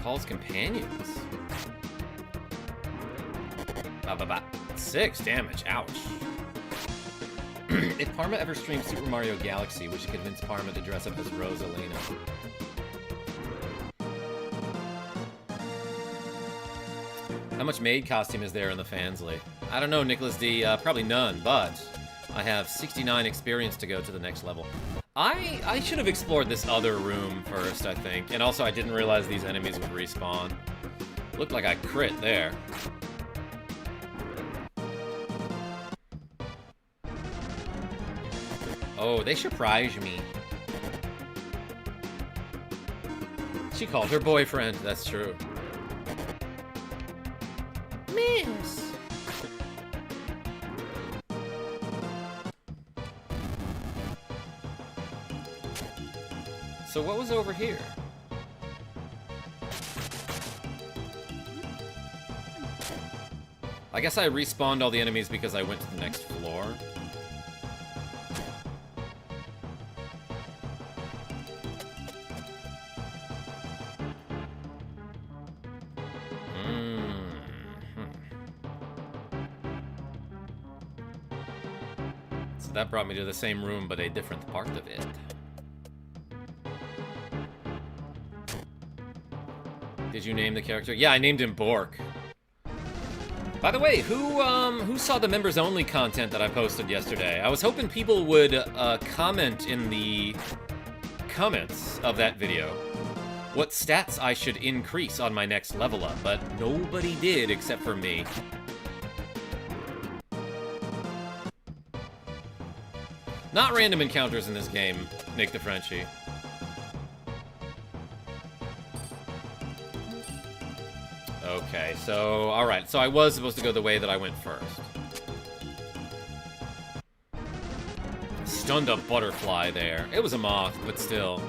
Calls companions. 6 damage. Ouch. If Parma ever streams Super Mario Galaxy, we should convince Parma to dress up as Rosalina. How much maid costume is there in the fans league? I don't know, Nicholas D. Probably none, but I have 69 experience to go to the next level. I should have explored this other room first, I think. And also, I didn't realize these enemies would respawn. Looked like I crit there. Oh, they surprised me. She called her boyfriend, that's true. Miss. So what was over here? I guess I respawned all the enemies because I went to the next floor. So that brought me to the same room, but a different part of it. Did you name the character? Yeah, I named him Bork. By the way, who saw the members only content that I posted yesterday? I was hoping people would comment in the comments of that video what stats I should increase on my next level up, but nobody did except for me. Not random encounters in this game, Nick the Frenchie. Okay, so, alright, so I was supposed to go the way that I went first. Stunned a butterfly there. It was a moth, but still.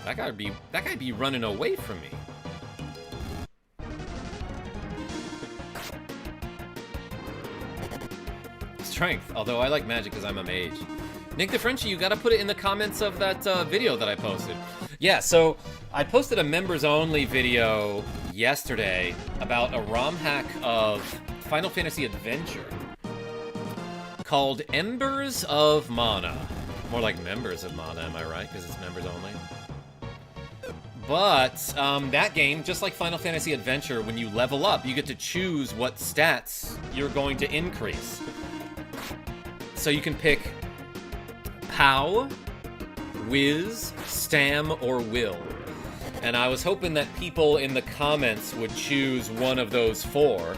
That guy'd be running away from me. Strength, although I like magic because I'm a mage. Nick the Frenchie, you gotta put it in the comments of that video that I posted. Yeah, so I posted a members-only video yesterday about a ROM hack of Final Fantasy Adventure called Embers of Mana. More like Members of Mana, am I right? Because it's members only. But that game, just like Final Fantasy Adventure, when you level up, you get to choose what stats you're going to increase. So you can pick POW, Whiz, Stam, or Will. And I was hoping that people in the comments would choose one of those 4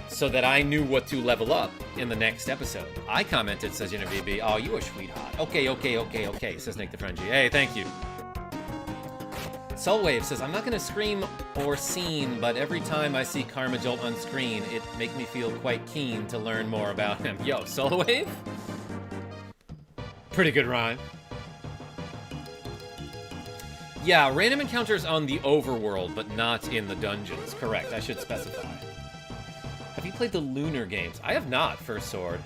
so that I knew what to level up in the next episode. I commented, says Genevieve, oh, you a sweetheart. Okay, says Nick the Frenchie. Hey, thank you. Soulwave says, I'm not gonna scream or scene, but every time I see KarmaJolt on screen, it makes me feel quite keen to learn more about him. Yo, Soulwave? Pretty good rhyme. Yeah, random encounters on the overworld, but not in the dungeons. Correct, I should specify. Have you played the Lunar games? I have not, First Sword.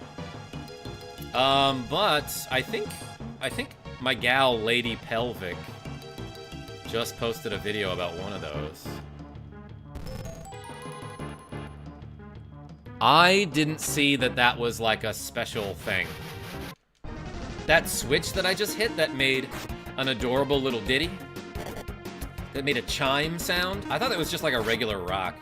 But I think my gal, Lady Pelvic, just posted a video about one of those. I didn't see that that was like a special thing. That switch that I just hit that made an adorable little ditty, that made a chime sound, I thought that was just like a regular rock.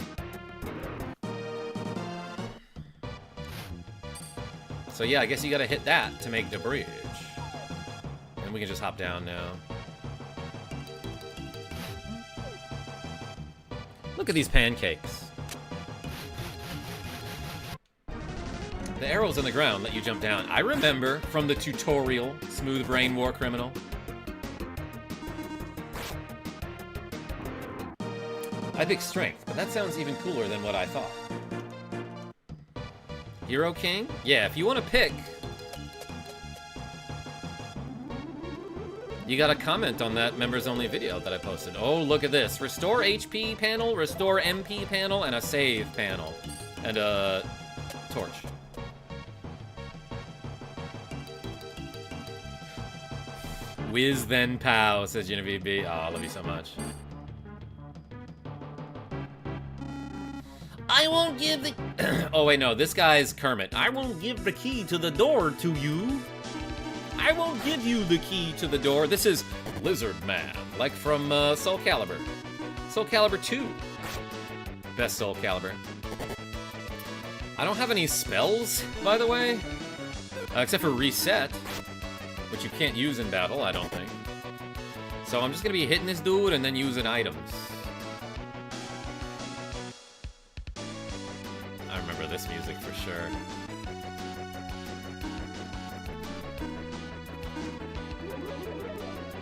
So yeah, I guess you gotta hit that to make the bridge. And we can just hop down now. Look at these pancakes. The arrows on the ground let you jump down. I remember from the tutorial, Smooth Brain War Criminal. I picked strength, but that sounds even cooler than what I thought. Hero King? Yeah, if you want to pick, you gotta comment on that members-only video that I posted. Oh, look at this. Restore HP panel, restore MP panel, and a save panel. And a torch. Whiz then pow, says Genevieve B. Oh, I love you so much. I won't give the... Oh, wait, no. This guy's Kermit. I won't give the key to the door to you. I won't give you the key to the door. This is Lizard Man, like from Soul Calibur. Soul Calibur 2. Best Soul Calibur. I don't have any spells, by the way. Except for Reset, which you can't use in battle, I don't think. So I'm just going to be hitting this dude and then using items. I remember this music for sure.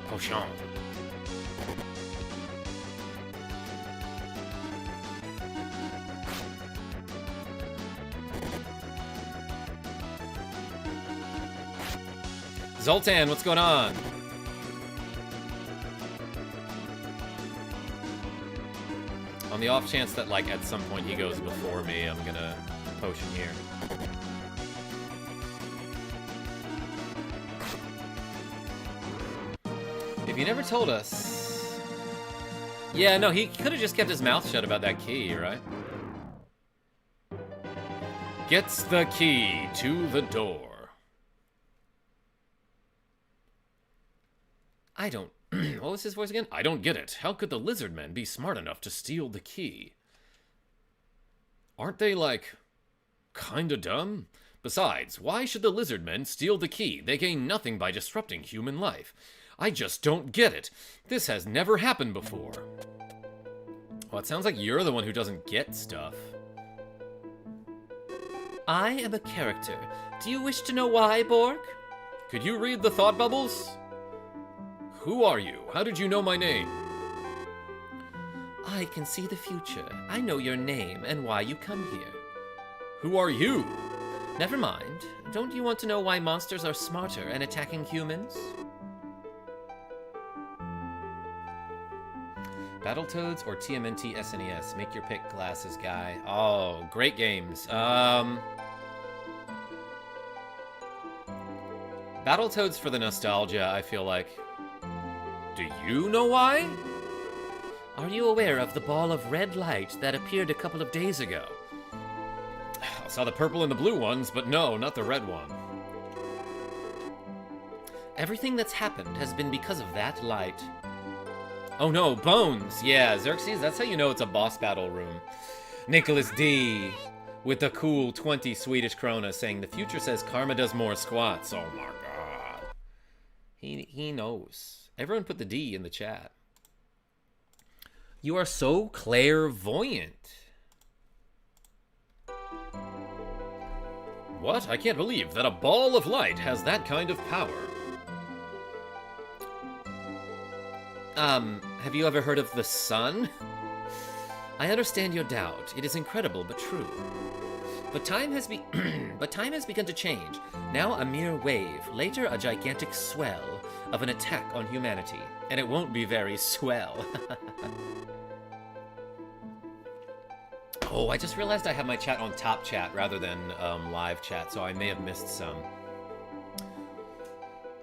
Potion. Zoltan, what's going on? On the off chance that, like, at some point he goes before me, I'm gonna potion here. If you never told us... Yeah, no, he could have just kept his mouth shut about that key, right? Gets the key to the door. I don't... What was his voice again? I don't get it. How could the lizard men be smart enough to steal the key? Aren't they, like, kinda dumb? Besides, why should the lizard men steal the key? They gain nothing by disrupting human life. I just don't get it. This has never happened before. Well, it sounds like you're the one who doesn't get stuff. I am a character. Do you wish to know why, Borg? Could you read the thought bubbles? Who are you? How did you know my name? I can see the future. I know your name and why you come here. Who are you? Never mind. Don't you want to know why monsters are smarter and attacking humans? Battletoads or TMNT SNES? Make your pick, glasses guy. Oh, great games. Battletoads for the nostalgia, I feel like. Do you know why? Are you aware of the ball of red light that appeared a couple of days ago? I saw the purple and the blue ones, but no, not the red one. Everything that's happened has been because of that light. Oh no, bones! Yeah, Xerxes, that's how you know it's a boss battle room. Nicholas D. with the cool 20 Swedish krona saying the future says Karma does more squats. Oh my god. He knows. Everyone put the D in the chat. You are so clairvoyant. What? I can't believe that a ball of light has that kind of power. Have you ever heard of the sun? I understand your doubt. It is incredible, but true. But time has begun to change. Now a mere wave, later a gigantic swell of an attack on humanity. And it won't be very swell. Oh, I just realized I have my chat on top chat rather than live chat, so I may have missed some.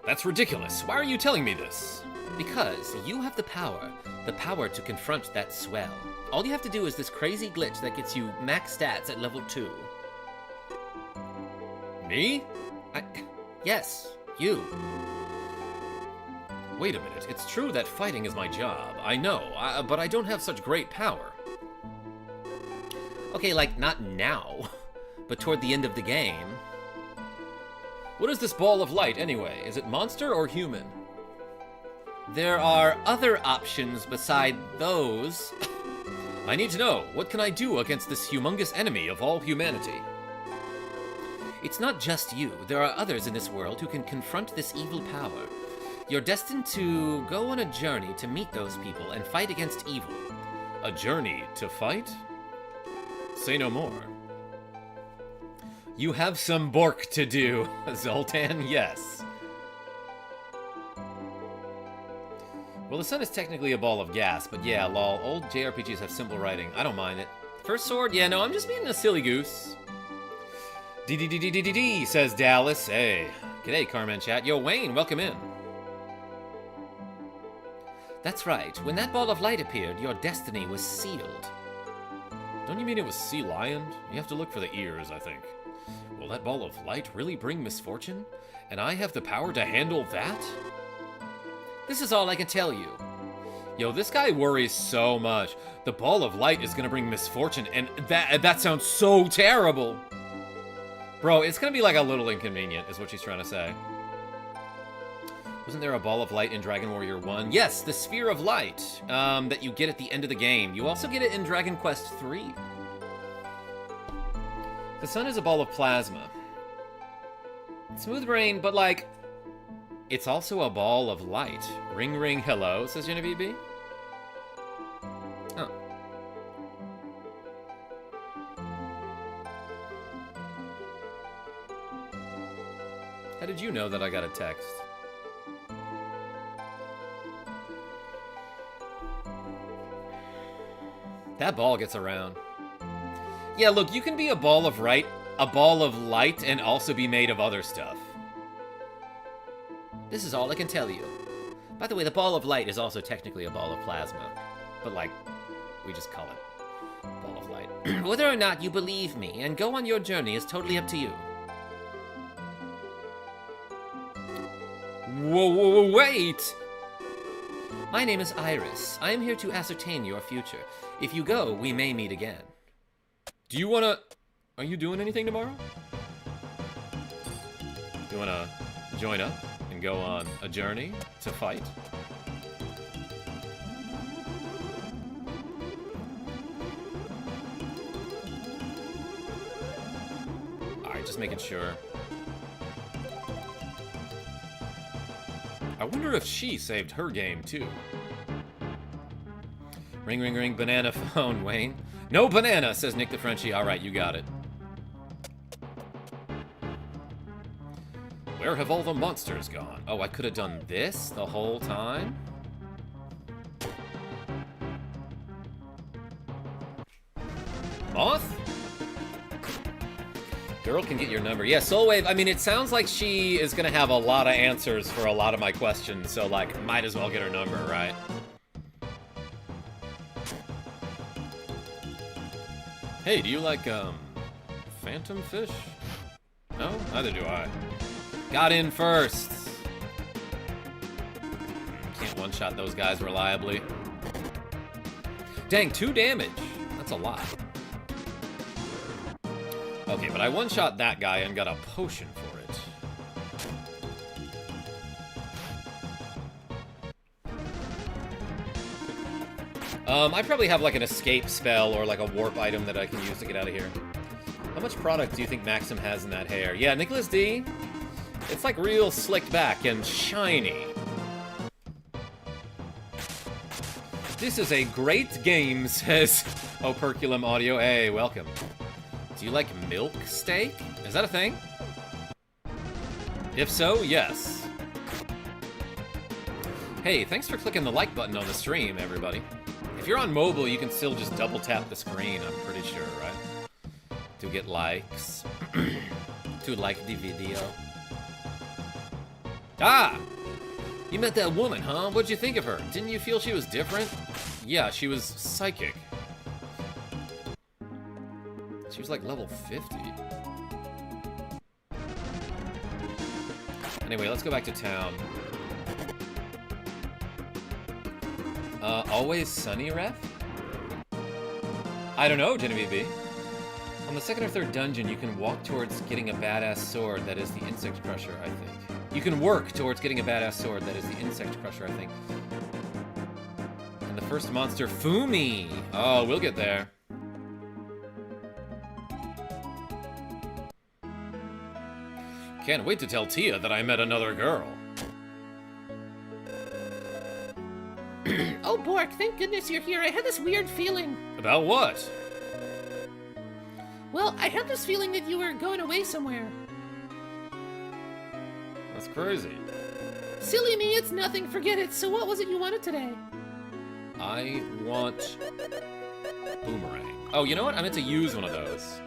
That's ridiculous. Why are you telling me this? Because you have the power to confront that swell. All you have to do is this crazy glitch that gets you max stats at level 2. Me? Yes, you. Wait a minute, it's true that fighting is my job. I know, but I don't have such great power. Okay, like, not now, but toward the end of the game. What is this ball of light, anyway? Is it monster or human? There are other options beside those. I need to know, what can I do against this humongous enemy of all humanity? It's not just you. There are others in this world who can confront this evil power. You're destined to go on a journey to meet those people and fight against evil. A journey to fight? Say no more. You have some Bork to do, Zoltan, yes. Well, the sun is technically a ball of gas, but yeah, lol, old JRPGs have simple writing. I don't mind it. First sword? Yeah, no, I'm just being a silly goose. D, says Dallas. Hey. G'day, Carmen chat. Yo, Wayne, welcome in. That's right. When that ball of light appeared, your destiny was sealed. Don't you mean it was sea lioned? You have to look for the ears, I think. Will that ball of light really bring misfortune? And I have the power to handle that? This is all I can tell you. Yo, this guy worries so much. The ball of light is gonna bring misfortune, and that sounds so terrible. Bro, it's gonna be like a little inconvenient, is what she's trying to say. Wasn't there a ball of light in Dragon Warrior 1? Yes, the Sphere of Light that you get at the end of the game. You also get it in Dragon Quest 3. The sun is a ball of plasma. Smooth brain, but like, it's also a ball of light. Ring ring hello, says Genevieve B. Oh. How did you know that I got a text? That ball gets around. Yeah, look, you can be a ball of light, and also be made of other stuff. This is all I can tell you. By the way, the ball of light is also technically a ball of plasma. But, like, we just call it ball of light. Whether or not you believe me and go on your journey is totally up to you. Whoa, wait! My name is Iris. I am here to ascertain your future. If you go, we may meet again. Do you wanna... Are you doing anything tomorrow? You wanna join up and go on a journey to fight? Alright, just making sure. I wonder if she saved her game, too. Ring, ring, ring, banana phone, Wayne. No banana, says Nick the Frenchie. All right, you got it. Where have all the monsters gone? Oh, I could have done this the whole time? Moth? Girl can get your number. Yeah, Soulwave, I mean, it sounds like she is going to have a lot of answers for a lot of my questions, so, like, might as well get her number, right? Hey, do you like, phantom fish? No? Neither do I. Got in first! Can't one-shot those guys reliably. Dang, 2 damage! That's a lot. Okay, but I one-shot that guy and got a potion for it. I probably have like an escape spell or like a warp item that I can use to get out of here. How much product do you think Maxim has in that hair? Yeah, Nicholas D. It's like real slicked back and shiny. This is a great game, says Operculum Audio. Hey, welcome. Do you like milk steak? Is that a thing? If so, yes. Hey, thanks for clicking the like button on the stream, everybody. If you're on mobile, you can still just double tap the screen, I'm pretty sure, right? To get likes. To like the video. Ah! You met that woman, huh? What'd you think of her? Didn't you feel she was different? Yeah, she was psychic. She was like level 50. Anyway, let's go back to town. Always sunny, ref? I don't know, Genevieve B. On the second or third dungeon, you can walk towards getting a badass sword that is the insect crusher, I think. You can work towards getting a badass sword that is the insect crusher, I think. And the first monster, Fumi! Oh, we'll get there. Can't wait to tell Tia that I met another girl. Oh, Bork, thank goodness you're here. I had this weird feeling. About what? Well, I had this feeling that you were going away somewhere. That's crazy. Silly me, it's nothing. Forget it. So what was it you wanted today? I want... Boomerang. Oh, you know what? I meant to use one of those.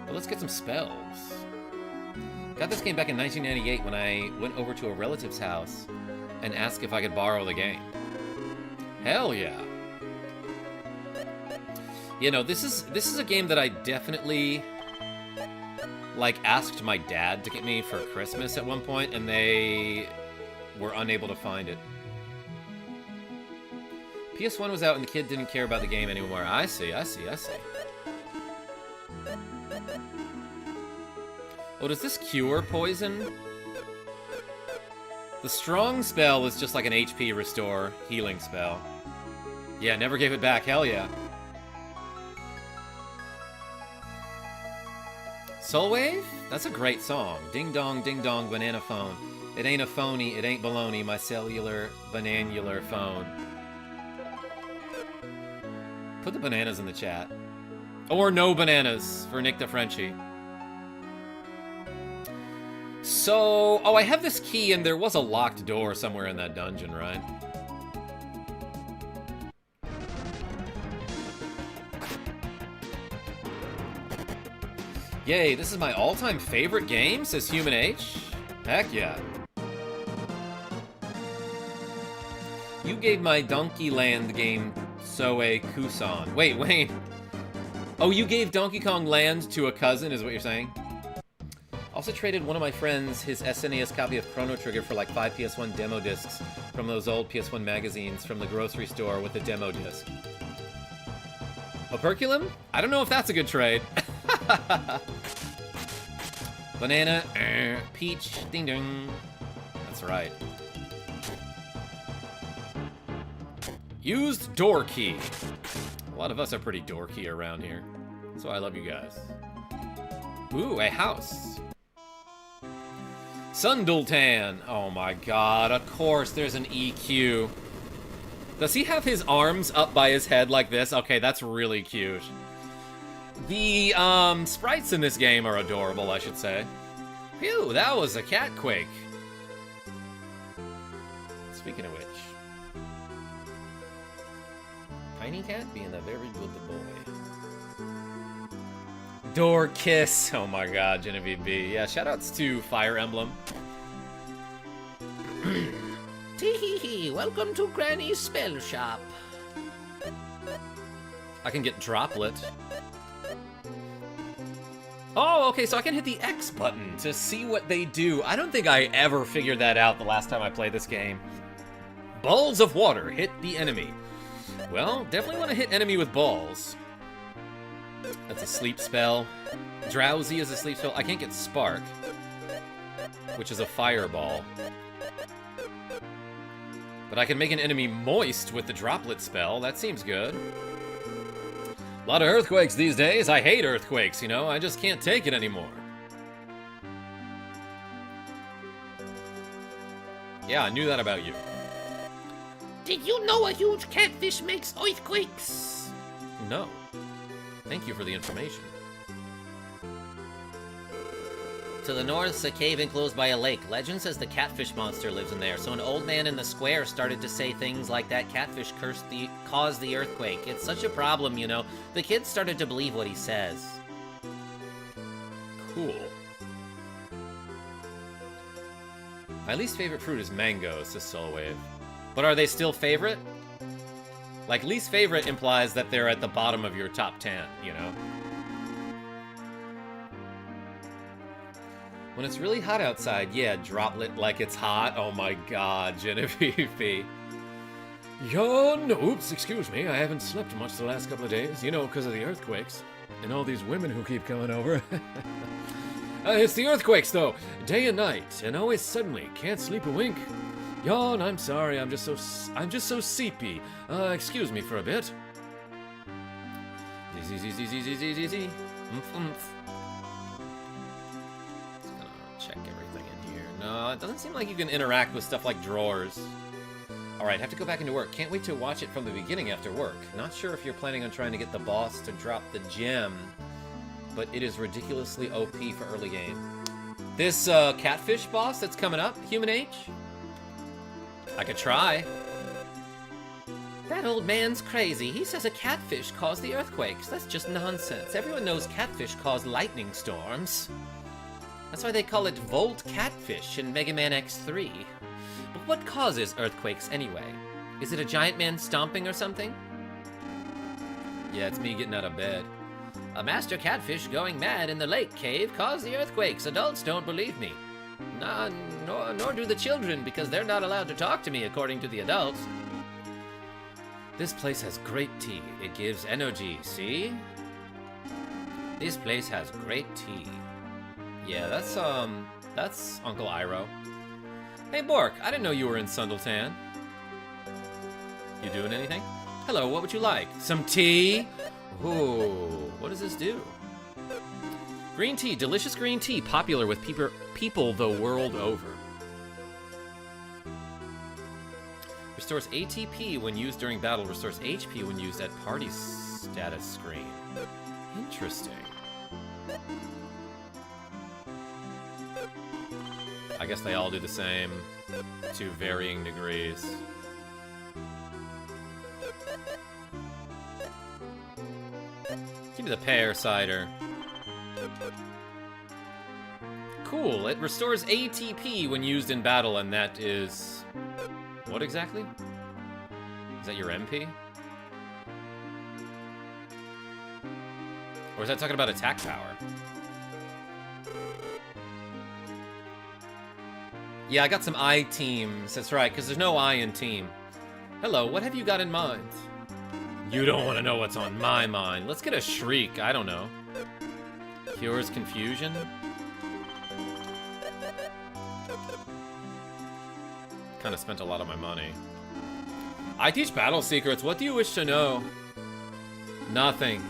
Well, let's get some spells. Got this game back in 1998 when I went over to a relative's house and asked if I could borrow the game. Hell yeah. You know, this is a game that I definitely, like, asked my dad to get me for Christmas at one point, and they were unable to find it. PS1 was out and the kid didn't care about the game anymore. I see. Oh, does this cure poison? The strong spell is just like an HP restore healing spell. Yeah, never gave it back. Hell yeah. Soul Wave? That's a great song. Ding dong, banana phone. It ain't a phony, it ain't baloney, my cellular, bananular phone. Put the bananas in the chat. Or no bananas for Nick the Frenchie. So, oh, I have this key and there was a locked door somewhere in that dungeon, right? Yay, this is my all-time favorite game, says Human H. Heck yeah. You gave my Donkey Land game Soe Kusan. Wait. Oh, you gave Donkey Kong Land to a cousin, is what you're saying? Also traded one of my friends his SNES copy of Chrono Trigger for like 5 PS1 demo discs from those old PS1 magazines from the grocery store with a demo disc. Operculum? I don't know if that's a good trade. Banana, peach, ding ding. That's right. Used door key. A lot of us are pretty dorky around here. So I love you guys. Ooh, a house. Sundultan. Oh my god, of course there's an EQ. Does he have his arms up by his head like this? Okay, that's really cute. The, sprites in this game are adorable, I should say. Phew, that was a cat quake. Speaking of which. Tiny Cat being a very good boy. Door kiss. Oh my god, Genevieve B. Yeah, shoutouts to Fire Emblem. Tee-hee-hee, welcome to Granny's Spell Shop. I can get Droplet. Oh, okay, so I can hit the X button to see what they do. I don't think I ever figured that out the last time I played this game. Balls of water hit the enemy. Well, definitely want to hit enemy with balls. That's a sleep spell. Drowsy is a sleep spell. I can't get Spark, which is a fireball. But I can make an enemy moist with the Droplet spell. That seems good. A lot of earthquakes these days. I hate earthquakes, you know? I just can't take it anymore. Yeah, I knew that about you. Did you know a huge catfish makes earthquakes? No. Thank you for the information. To the north is a cave enclosed by a lake. Legend says the catfish monster lives in there, so an old man in the square started to say things like that catfish caused the earthquake. It's such a problem, you know. The kids started to believe what he says. Cool. My least favorite fruit is mango, says Solwave. But are they still favorite? Like, least favorite implies that they're at the bottom of your top 10, you know? When it's really hot outside, yeah, droplet like it's hot. Oh my god, Genevieve. Yawn. Oops, excuse me. I haven't slept much the last couple of days, you know, because of the earthquakes. And all these women who keep coming over. It's the earthquakes, though. Day and night, and always suddenly. Can't sleep a wink. Yawn, I'm sorry. I'm just so sleepy. Excuse me for a bit. Easy. Check everything in here. No, it doesn't seem like you can interact with stuff like drawers. Alright, have to go back into work. Can't wait to watch it from the beginning after work. Not sure if you're planning on trying to get the boss to drop the gem, but it is ridiculously OP for early game. This catfish boss that's coming up, Human H? I could try. That old man's crazy. He says a catfish caused the earthquakes. That's just nonsense. Everyone knows catfish cause lightning storms. That's why they call it Volt Catfish in Mega Man X3. But what causes earthquakes anyway? Is it a giant man stomping or something? Yeah, it's me getting out of bed. A master catfish going mad in the lake cave caused the earthquakes. Adults don't believe me. Nor do the children, because they're not allowed to talk to me according to the adults. This place has great tea. It gives energy, see? This place has great tea. Yeah, that's Uncle Iroh. Hey, Bork, I didn't know you were in Sundletan. You doing anything? Hello, what would you like? Some tea? Ooh, what does this do? Green tea, delicious green tea, popular with people the world over. Restores ATP when used during battle, restores HP when used at party status screen. Interesting. I guess they all do the same, to varying degrees. Give me the pear cider. Cool, it restores ATP when used in battle, and that is... what exactly? Is that your MP? Or is that talking about attack power? Yeah, I got some I teams. That's right, because there's no I in team. Hello, what have you got in mind? You don't want to know what's on my mind. Let's get a shriek. I don't know. Cures confusion? Kind of spent a lot of my money. I teach battle secrets. What do you wish to know? Nothing.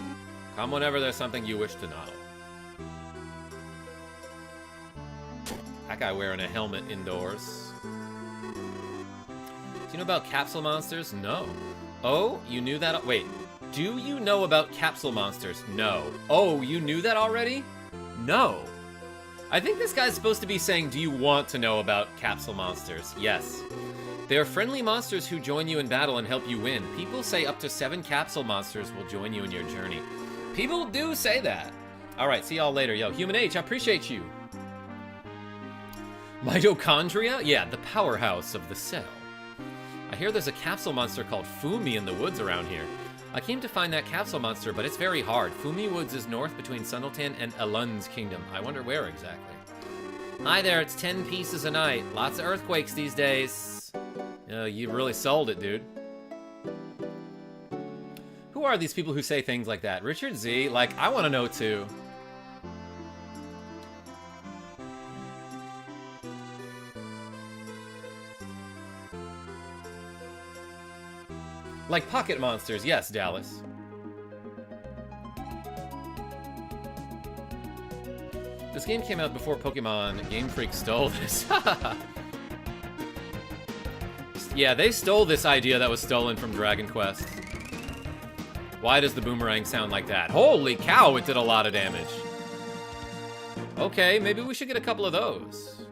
Come whenever there's something you wish to know. That guy wearing a helmet indoors. Do you know about capsule monsters? No. Oh, you knew that? Wait. Do you know about capsule monsters? No. Oh, you knew that already? No. I think this guy's supposed to be saying, do you want to know about capsule monsters? Yes. They are friendly monsters who join you in battle and help you win. People say up to 7 capsule monsters will join you in your journey. People do say that. Alright, see y'all later. Yo, Human H, I appreciate you. Mitochondria? Yeah, the powerhouse of the cell. I hear there's a capsule monster called Fumi in the woods around here. I came to find that capsule monster, but it's very hard. Fumi Woods is north between Sundletan and Alun's kingdom. I wonder where exactly. Hi there, it's 10 pieces a night. Lots of earthquakes these days. You really sold it, dude. Who are these people who say things like that? Richard Z? Like, I want to know too. Like pocket monsters, yes, Dallas. This game came out before Pokemon. Game Freak stole this. Yeah, they stole this idea that was stolen from Dragon Quest. Why does the boomerang sound like that? Holy cow, it did a lot of damage. Okay, maybe we should get a couple of those.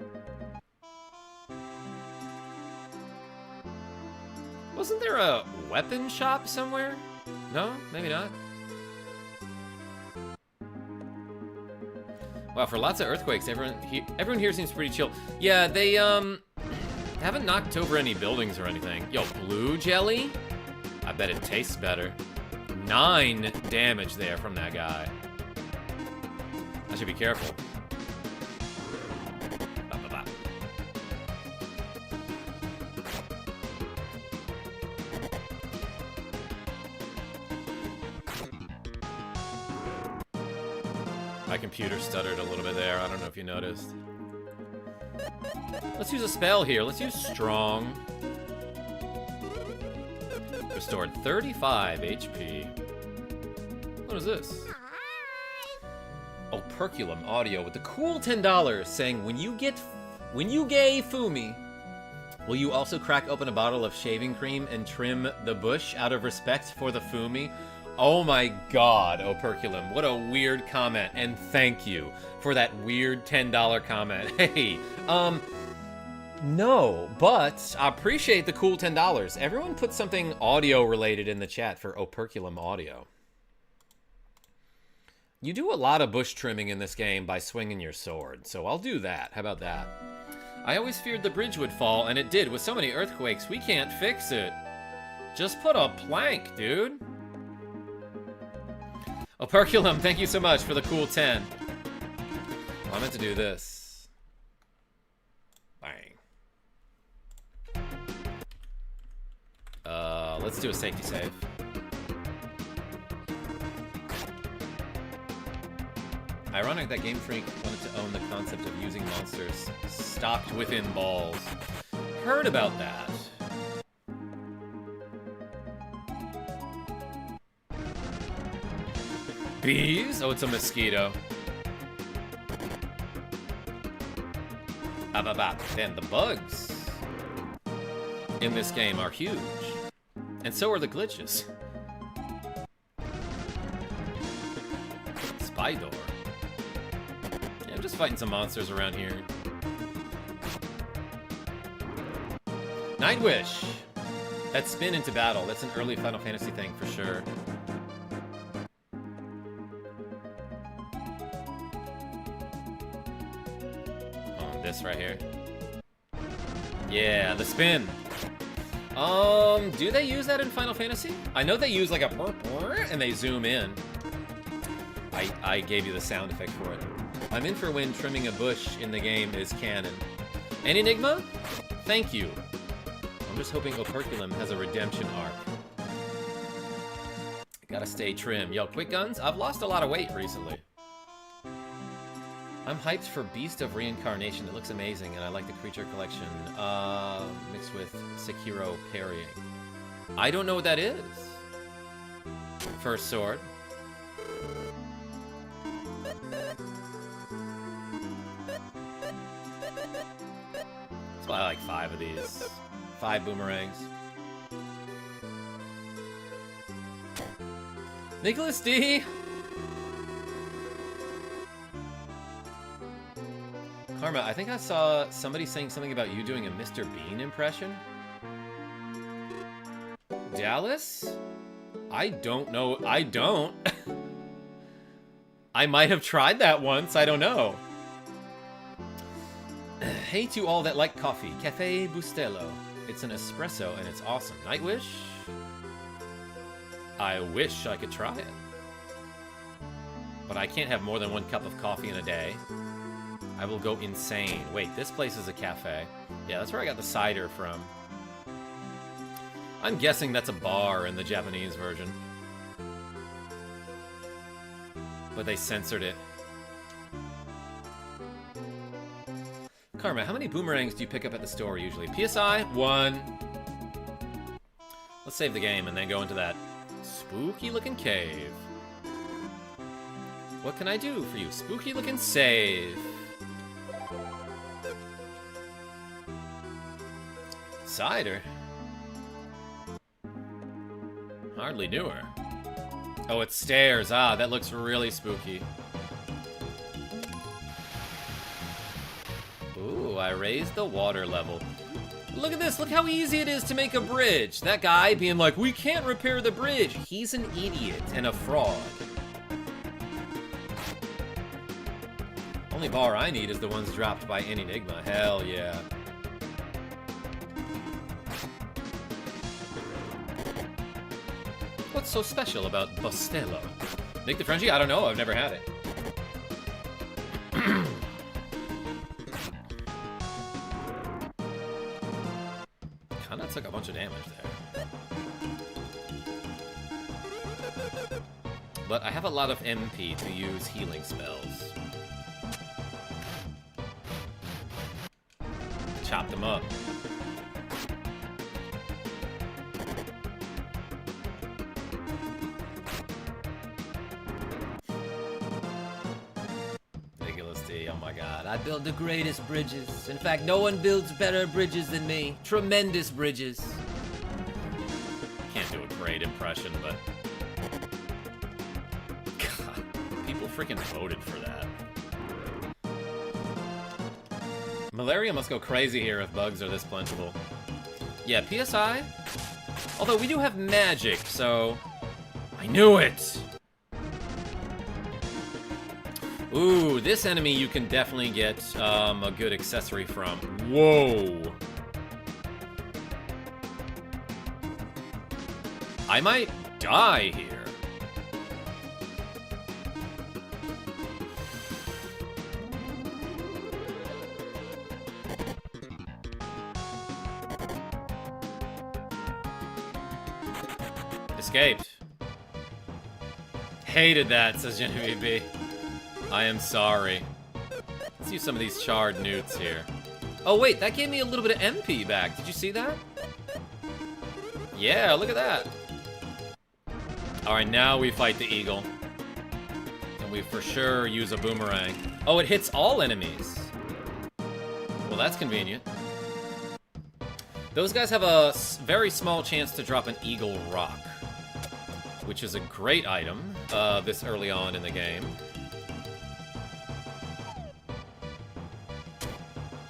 Wasn't there a weapon shop somewhere? No, maybe not. Wow, for lots of earthquakes, everyone here seems pretty chill. Yeah, they haven't knocked over any buildings or anything. Yo, blue jelly? I bet it tastes better. 9 damage there from that guy. I should be careful. My computer stuttered a little bit there. I don't know if you noticed. Let's use a spell here. Let's use Strong. Restored 35 HP. What is this? Operculum audio with the cool $10 saying, when you gay Fumi, will you also crack open a bottle of shaving cream and trim the bush out of respect for the Fumi? Oh my god, Operculum, what a weird comment, and thank you for that weird $10 comment. Hey, no, but I appreciate the cool $10. Everyone put something audio related in the chat for Operculum audio. You do a lot of bush trimming in this game by swinging your sword, so I'll do that. How about that? I always feared the bridge would fall, and it did. With so many earthquakes, we can't fix it. Just put a plank, dude. Operculum, thank you so much for the cool 10. Well, I meant to do this. Bang. Let's do a safety save. Ironic that Game Freak wanted to own the concept of using monsters stocked within balls. Heard about that. Bees? Oh, it's a mosquito. Then the bugs in this game are huge. And so are the glitches. Spydor. Yeah, I'm just fighting some monsters around here. Nightwish! That spin into battle. That's an early Final Fantasy thing for sure. This right here. Yeah, the spin. Do they use that in Final Fantasy? I know they use like a burp and they zoom in. I gave you the sound effect for it. I'm in for when trimming a bush in the game is canon. And Enigma? Thank you. I'm just hoping Operculum has a redemption arc. Gotta stay trim. Yo, quick guns? I've lost a lot of weight recently. I'm hyped for Beast of Reincarnation. It looks amazing, and I like the creature collection mixed with Sekiro parrying. I don't know what that is. First sword. That's why I like 5 of these. 5 boomerangs. Nicholas D! Karma, I think I saw somebody saying something about you doing a Mr. Bean impression. Dallas? I don't know. I don't. I might have tried that once. I don't know. Hey to all that like coffee. Cafe Bustelo. It's an espresso and it's awesome. Nightwish? I wish I could try it. But I can't have more than 1 cup of coffee in a day. I will go insane. Wait, this place is a cafe. Yeah, that's where I got the cider from. I'm guessing that's a bar in the Japanese version. But they censored it. Karma, how many boomerangs do you pick up at the store usually? PSI? 1. Let's save the game and then go into that spooky looking cave. What can I do for you? Spooky looking save. Cider? Hardly knew her. Oh, it's stairs. Ah, that looks really spooky. Ooh, I raised the water level. Look at this. Look how easy it is to make a bridge. That guy being like, we can't repair the bridge. He's an idiot and a fraud. Only bar I need is the ones dropped by Enigma. Hell yeah. What's so special about Bustelo? Nick the Frenchie? I don't know. I've never had it. Kinda took a bunch of damage there. But I have a lot of MP to use healing spells. Chop them up. Oh my god, I build the greatest bridges. In fact, no one builds better bridges than me. Tremendous bridges. Can't do a great impression, but... God, people freaking voted for that. Malaria must go crazy here if bugs are this plentiful. Yeah, PSI? Although we do have magic, so... I knew it! Ooh, this enemy you can definitely get a good accessory from. Whoa! I might die here. Escaped. Hated that, says Genevieve B. I am sorry. Let's use some of these charred newts here. Oh wait, that gave me a little bit of MP back. Did you see that? Yeah, look at that. Alright, now we fight the eagle. And we for sure use a boomerang. Oh, it hits all enemies. Well, that's convenient. Those guys have a very small chance to drop an eagle rock, which is a great item this early on in the game.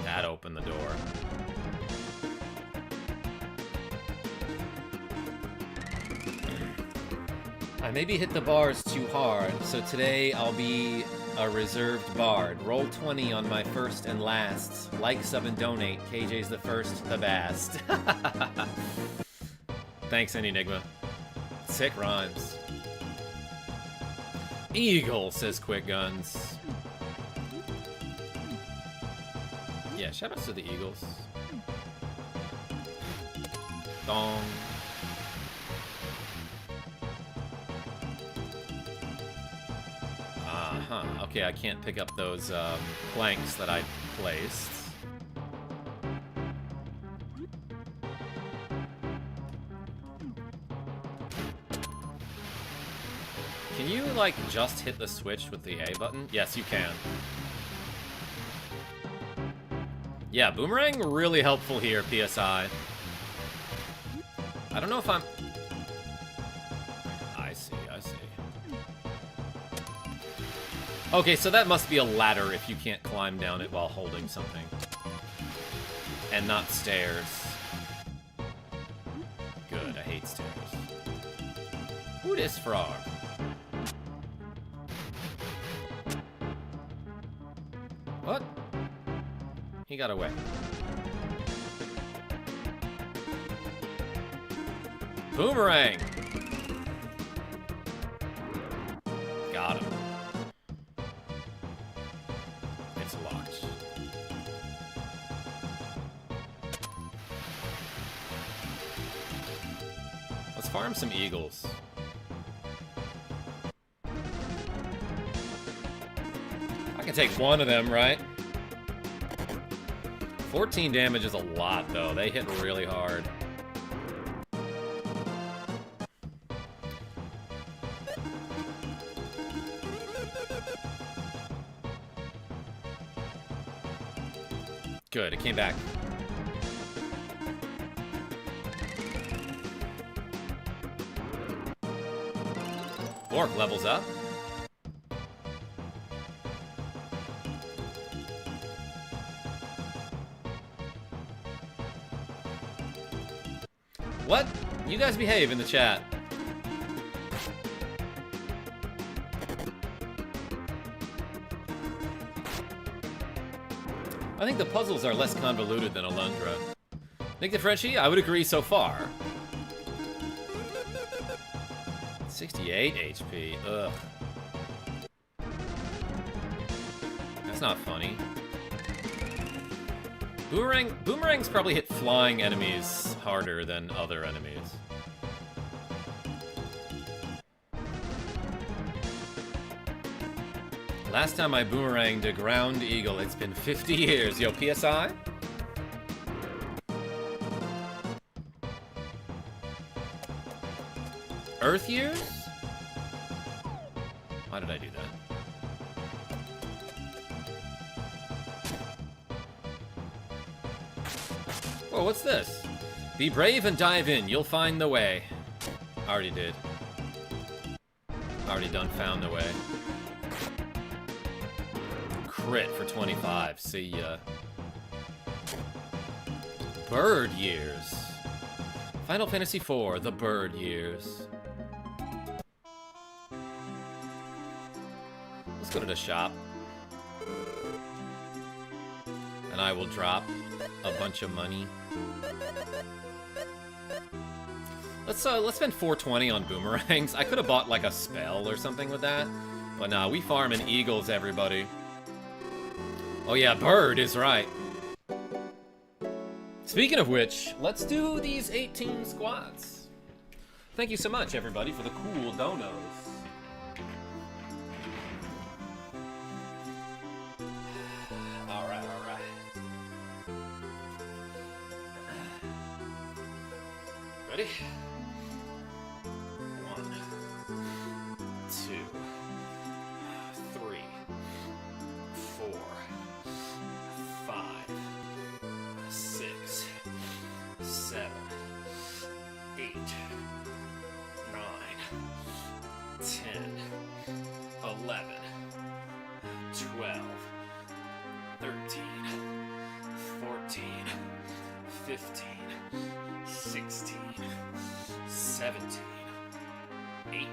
That opened the door. I maybe hit the bars too hard, so today I'll be a reserved bard. Roll 20 on my first and last. Like, sub, and donate. KJ's the first, the best. Thanks, Enigma. Sick rhymes. Eagle, says Quick Guns. Yeah, shoutouts to the Eagles. Dong. Uh-huh. Okay, I can't pick up those planks that I placed. Can you, like, just hit the switch with the A button? Yes, you can. Yeah, boomerang really helpful here, PSI. I don't know if I'm... I see. Okay, so that must be a ladder if you can't climb down it while holding something. And not stairs. Good, I hate stairs. Who this frog? What? He got away. Boomerang! Got him. It's locked. Let's farm some eagles. I can take one of them, right? 14 damage is a lot, though. They hit really hard. Good, it came back. Bork levels up. What? You guys behave in the chat. I think the puzzles are less convoluted than Alundra. Nick the Frenchie, I would agree so far. 68 HP, ugh. That's not funny. Boomerangs probably hit flying enemies harder than other enemies. Last time I boomeranged a ground eagle, it's been 50 years. Yo, PSI? Earth years? Why did I do that? Oh, what's this? Be brave and dive in. You'll find the way. Already did. Already done found the way. Crit for 25. See ya. Bird years. Final Fantasy IV, the bird years. Let's go to the shop. And I will drop a bunch of money. Let's spend 420 on boomerangs. I could have bought like a spell or something with that. But nah, we farming eagles, everybody. Oh yeah, bird is right. Speaking of which, let's do these 18 squats. Thank you so much, everybody, for the cool donos. Alright. Ready? 1, 2, 3, 4, 5, 6, 7, 8, 9, 10, 11, 12, 13, 14, 15, 16, 17, 18.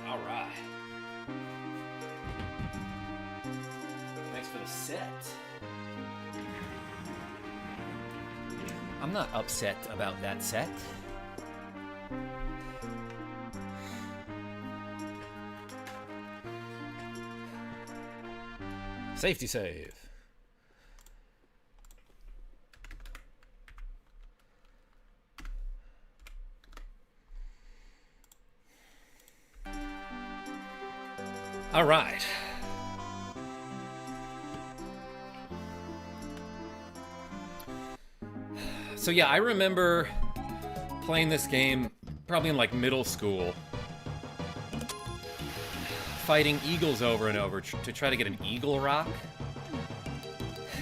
All right. Thanks for the set. I'm not upset about that set. Safety save. All right. So yeah, I remember playing this game probably in like middle school, fighting eagles over and over to try to get an eagle rock.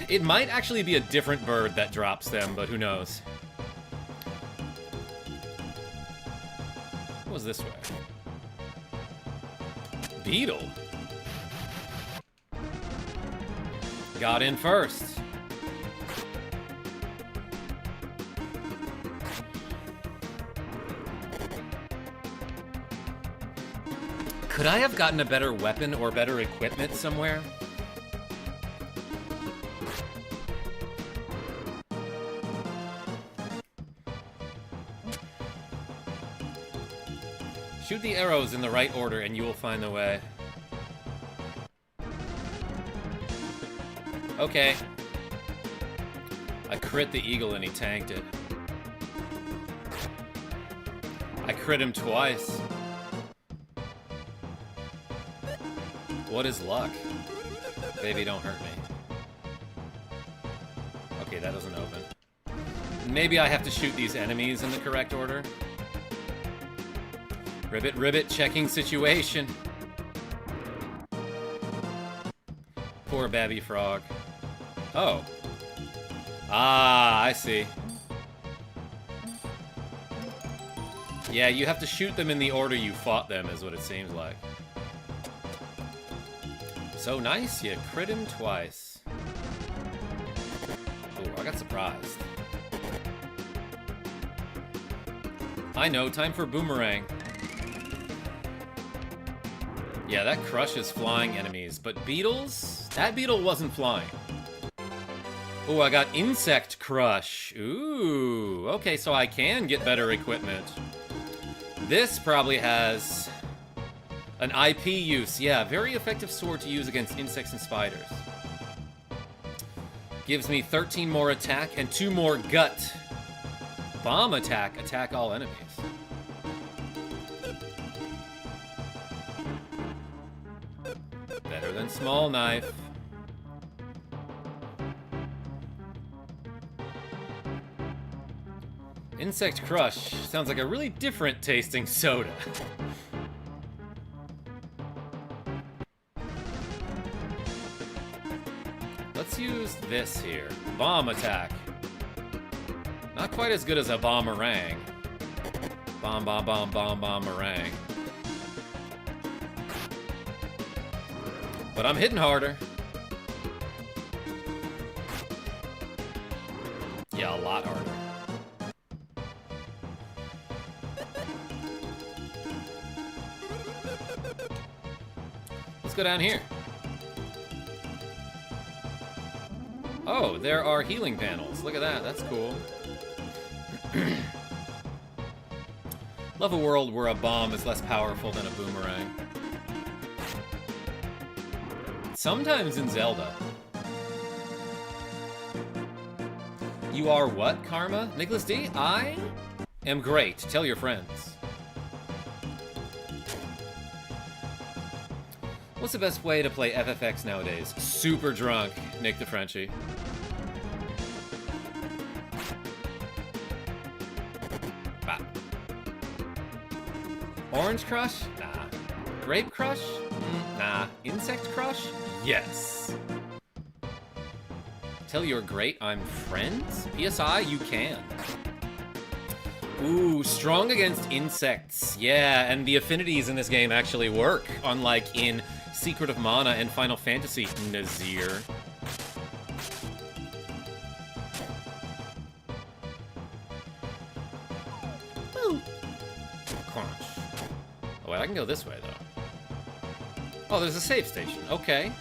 It might actually be a different bird that drops them, but who knows. What was this way? Beetle. Got in first. Could I have gotten a better weapon or better equipment somewhere? Shoot the arrows in the right order and you will find the way. Okay. I crit the eagle and he tanked it. I crit him twice. What is luck? Baby, don't hurt me. Okay, that doesn't open. Maybe I have to shoot these enemies in the correct order. Ribbit, ribbit, checking situation. Poor Babby Frog. Oh. Ah, I see. Yeah, you have to shoot them in the order you fought them, is what it seems like. So nice, you crit him twice. Ooh, I got surprised. I know, time for boomerang. Yeah, that crushes flying enemies, but beetles? That beetle wasn't flying. Ooh, I got insect crush. Ooh, okay, so I can get better equipment. This probably has an IP use. Yeah, very effective sword to use against insects and spiders. Gives me 13 more attack and 2 more gut. Bomb attack, attack all enemies. Better than small knife. Insect Crush sounds like a really different tasting soda. Let's use this here. Bomb attack. Not quite as good as a bomberang. Bomb, bomb, bomb, bomb, bomberang. But I'm hitting harder. Yeah, a lot harder. Let's go down here. Oh, there are healing panels. Look at that. That's cool. Love a world where a bomb is less powerful than a boomerang. Sometimes in Zelda. You are what, Karma? Nicholas D? I am great. Tell your friends. What's the best way to play FFX nowadays? Super drunk, Nick the Frenchie. Bop. Orange Crush? Nah. Grape Crush? Nah. Insect Crush? Yes. Tell you're great, I'm friends? PSI, you can. Ooh, strong against insects. Yeah, and the affinities in this game actually work, unlike in Secret of Mana and Final Fantasy, Nazir. Ooh. Crunch. Oh, wait, I can go this way, though. Oh, there's a save station. Okay.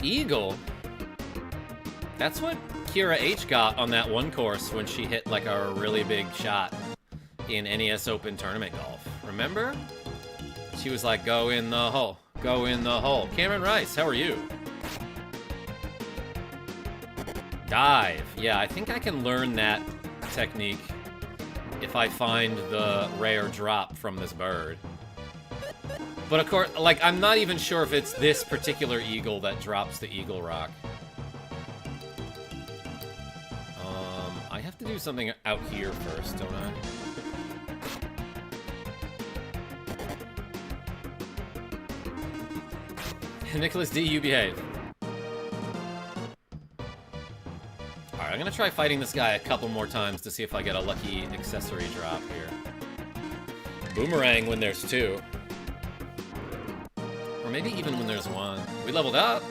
Eagle? That's what Kira H got on that one course when she hit like a really big shot in NES Open Tournament Golf. Remember? She was like, go in the hole, go in the hole. Cameron Rice, how are you? Dive. Yeah, I think I can learn that technique if I find the rare drop from this bird. But of course, like, I'm not even sure if it's this particular eagle that drops the eagle rock. I have to do something out here first, don't I? Nicholas D, you behave. Alright, I'm gonna try fighting this guy a couple more times to see if I get a lucky accessory drop here. Boomerang when there's 2. Or maybe even when there's 1. We leveled up!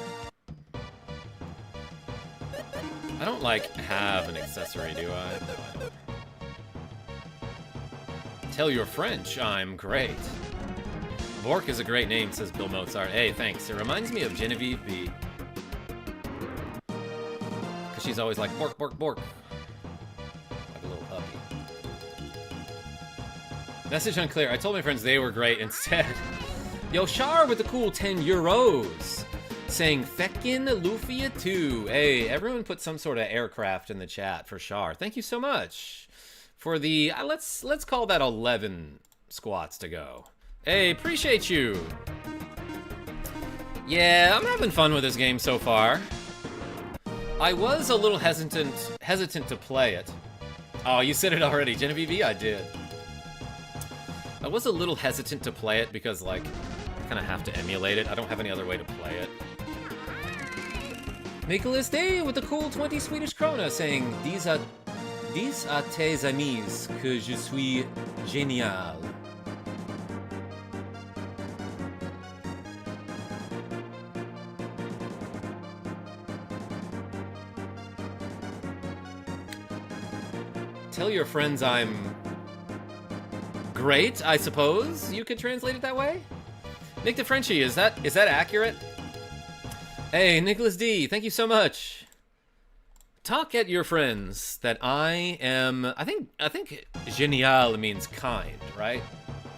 I don't, like, have an accessory, do I? No, I don't. Tell your French, I'm great. Bork is a great name, says Bill Mozart. Hey, thanks. It reminds me of Genevieve B. Because she's always like, Bork, Bork, Bork. Like a little puppy. Message unclear. I told my friends they were great instead. Yo, Char with the cool 10 euros. Saying Feckin' Lufia II. Hey, everyone put some sort of aircraft in the chat for Char. Thank you so much for the let's call that 11 squats to go. Hey, appreciate you. Yeah, I'm having fun with this game so far. I was a little hesitant to play it. Oh, you said it already, Genevieve. I did. I was a little hesitant to play it because, like, kind of have to emulate it. I don't have any other way to play it. Nicholas Day with the cool 20 Swedish krona saying, These are tes amis que je suis génial. Tell your friends I'm great, I suppose you could translate it that way? Nick DeFrenchie, is that accurate? Hey, Nicholas D, thank you so much. Talk at your friends that I am, I think génial means kind, right?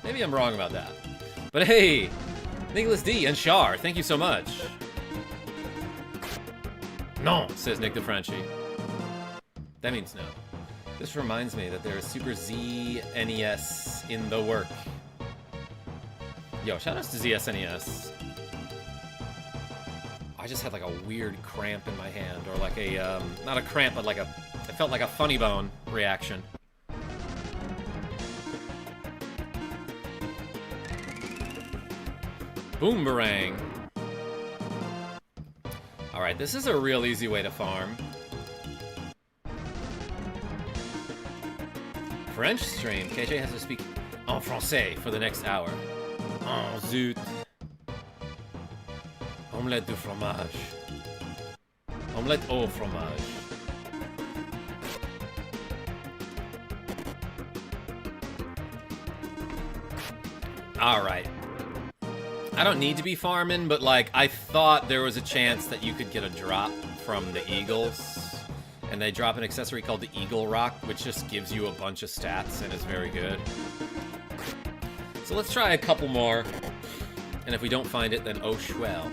Maybe I'm wrong about that. But hey, Nicholas D and Char, thank you so much. No, says Nick DeFrenchie. That means no. This reminds me that there is Super ZNES in the work. Yo, shoutouts to ZSNES. I just had like a weird cramp in my hand, or like a, not a cramp, but like it felt like a funny bone reaction. Boomerang. Alright, this is a real easy way to farm. French stream. KJ has to speak en français for the next hour. Oh, zut. Omelette du fromage. Omelette au fromage. Alright. I don't need to be farming, but like, I thought there was a chance that you could get a drop from the eagles. And they drop an accessory called the Eagle Rock, which just gives you a bunch of stats and is very good. So let's try a couple more. And if we don't find it, then oh well.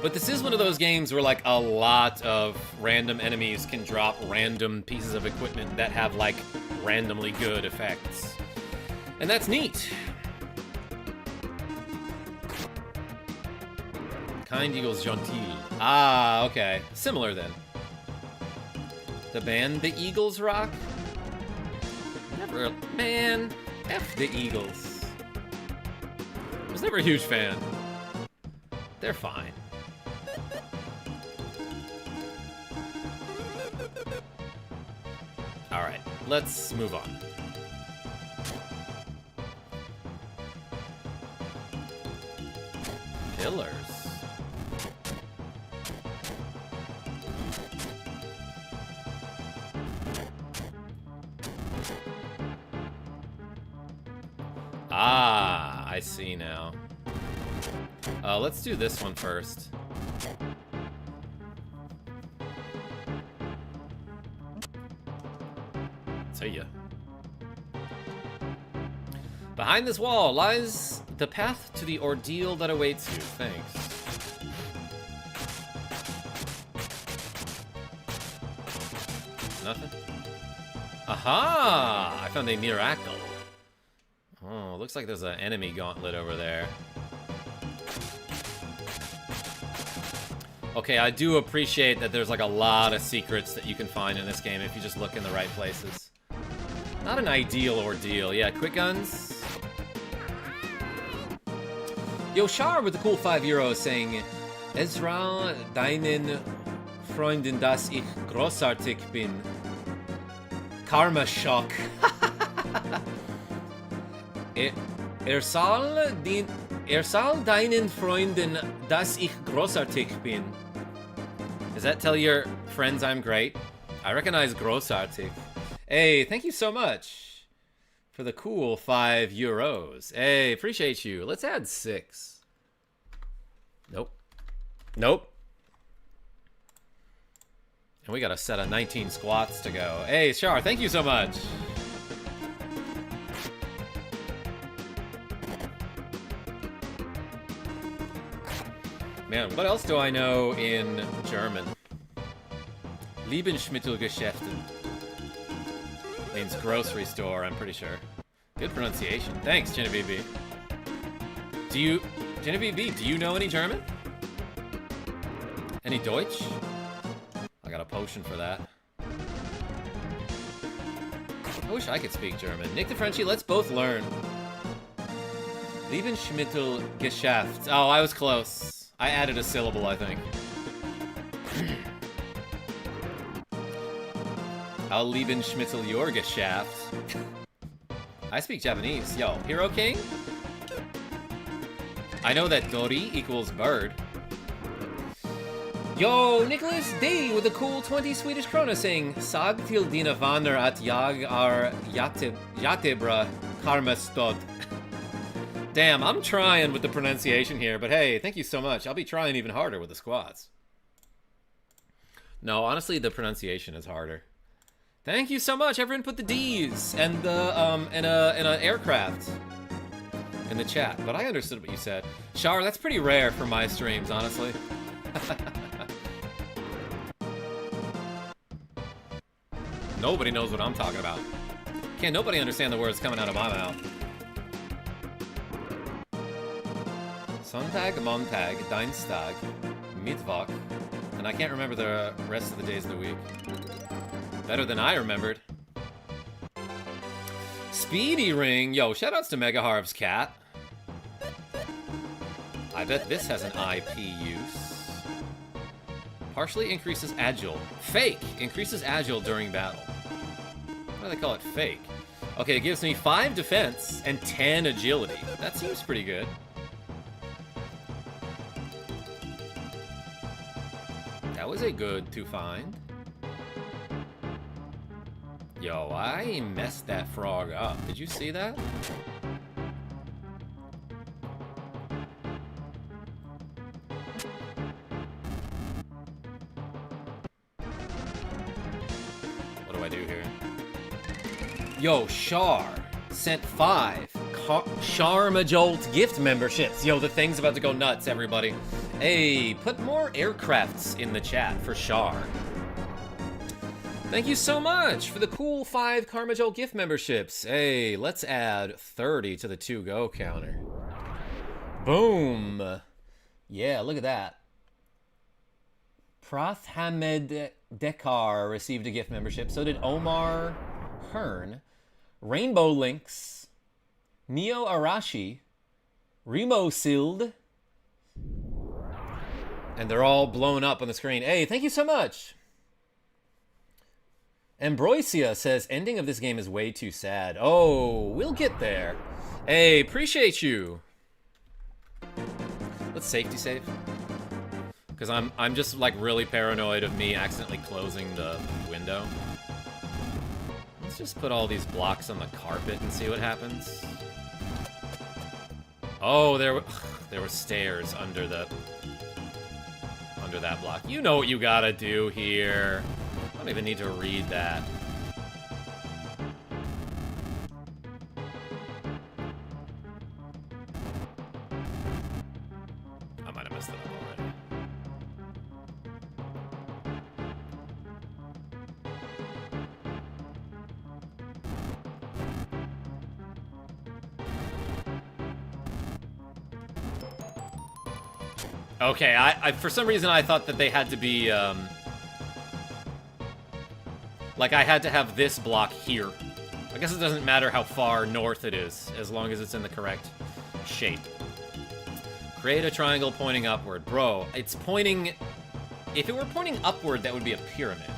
But this is one of those games where like a lot of random enemies can drop random pieces of equipment that have like randomly good effects. And that's neat. Kind equals gentil. Ah, okay. Similar then. The band The Eagles rock? Never, man. F the Eagles. I was never a huge fan. They're fine. Alright, let's move on. Pillars. Ah, I see now. Let's do this one first. See ya. Behind this wall lies the path to the ordeal that awaits you. Thanks. Nothing? Aha! I found a miracle. Oh, looks like there's an enemy gauntlet over there. Okay, I do appreciate that there's like a lot of secrets that you can find in this game if you just look in the right places. Not an ideal ordeal. Yeah, quick guns. Yo, Char with the cool €5 saying, Ezra, deinen Freunden, dass ich großartig bin. Karma shock. Soll deinen Freunden, dass ich großartig bin. Does that tell your friends I'm great? I recognize großartig. Hey, thank you so much for the cool €5. Hey, appreciate you. Let's add 6. Nope. Nope. And we got a set of 19 squats to go. Hey, Char, thank you so much. Man, what else do I know in German? Lebensmittelgeschäften. Means grocery store, I'm pretty sure. Good pronunciation. Thanks, Genevieve. Genevieve, do you know any German? Any Deutsch? I got a potion for that. I wish I could speak German. Nick DeFrenchie, let's both learn. Lebensmittel Geschäft. Oh, I was close. I added a syllable, I think. I'll Lebensmittel your Geschäft. I speak Japanese. Yo, Hero King? I know that Dori equals bird. Yo, Nicholas D with a cool 20 Swedish krona saying Sag till dina vänner att jag är jättebra karmastod. Damn, I'm trying with the pronunciation here, but hey, thank you so much. I'll be trying even harder with the squats. No, honestly, the pronunciation is harder. Thank you so much. Everyone put the D's and the in a aircraft in the chat, but I understood what you said. Shar, that's pretty rare for my streams, honestly. Nobody knows what I'm talking about. Can't nobody understand the words coming out of my mouth. Sonntag, Montag, Dienstag, Mittwoch, and I can't remember the rest of the days of the week. Better than I remembered. Speedy Ring! Yo, shoutouts to Mega Harv's cat. I bet this has an IP use. Partially increases agile. Fake! Increases agile during battle. Why do they call it fake? Okay, it gives me 5 defense and 10 agility. That seems pretty good. That was a good to find. Yo, I messed that frog up. Did you see that? What do I do here? Yo, Shar sent 5 KarmaJolt gift memberships. Yo, the thing's about to go nuts, everybody. Hey, put more aircrafts in the chat for Shar. Thank you so much for the cool 5 KarmaJolt gift memberships. Hey, let's add 30 to the to-go counter. Boom. Yeah, look at that. Prathhamed Dekar received a gift membership. So did Omar Hearn. Rainbow Links. Neo Arashi. Remo Sild. And they're all blown up on the screen. Hey, thank you so much. Ambrosia says, ending of this game is way too sad. Oh, we'll get there. Hey, appreciate you. Let's safety save. Because I'm just like really paranoid of me accidentally closing the window. Let's just put all these blocks on the carpet and see what happens. Oh, there were stairs under that block. You know what you gotta do here. I don't even need to read that. I might have messed it up already. Okay, I for some reason I thought that they had to be, like I had to have this block here. I guess it doesn't matter how far north it is, as long as it's in the correct shape. Create a triangle pointing upward. Bro, it's pointing... If it were pointing upward, that would be a pyramid.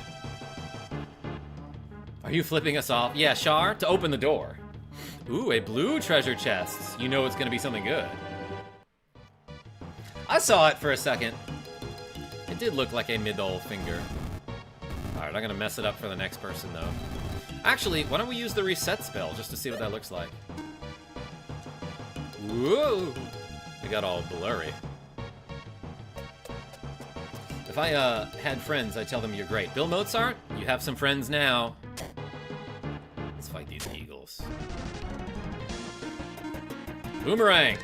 Are you flipping us off? Yeah, Shar, to open the door. Ooh, a blue treasure chest. You know it's gonna be something good. I saw it for a second. It did look like a middle finger. Alright, I'm gonna mess it up for the next person, though. Actually, why don't we use the reset spell, just to see what that looks like. Whoa! It got all blurry. If I, had friends, I'd tell them you're great. Bill Mozart, you have some friends now. Let's fight these eagles. Boomerang!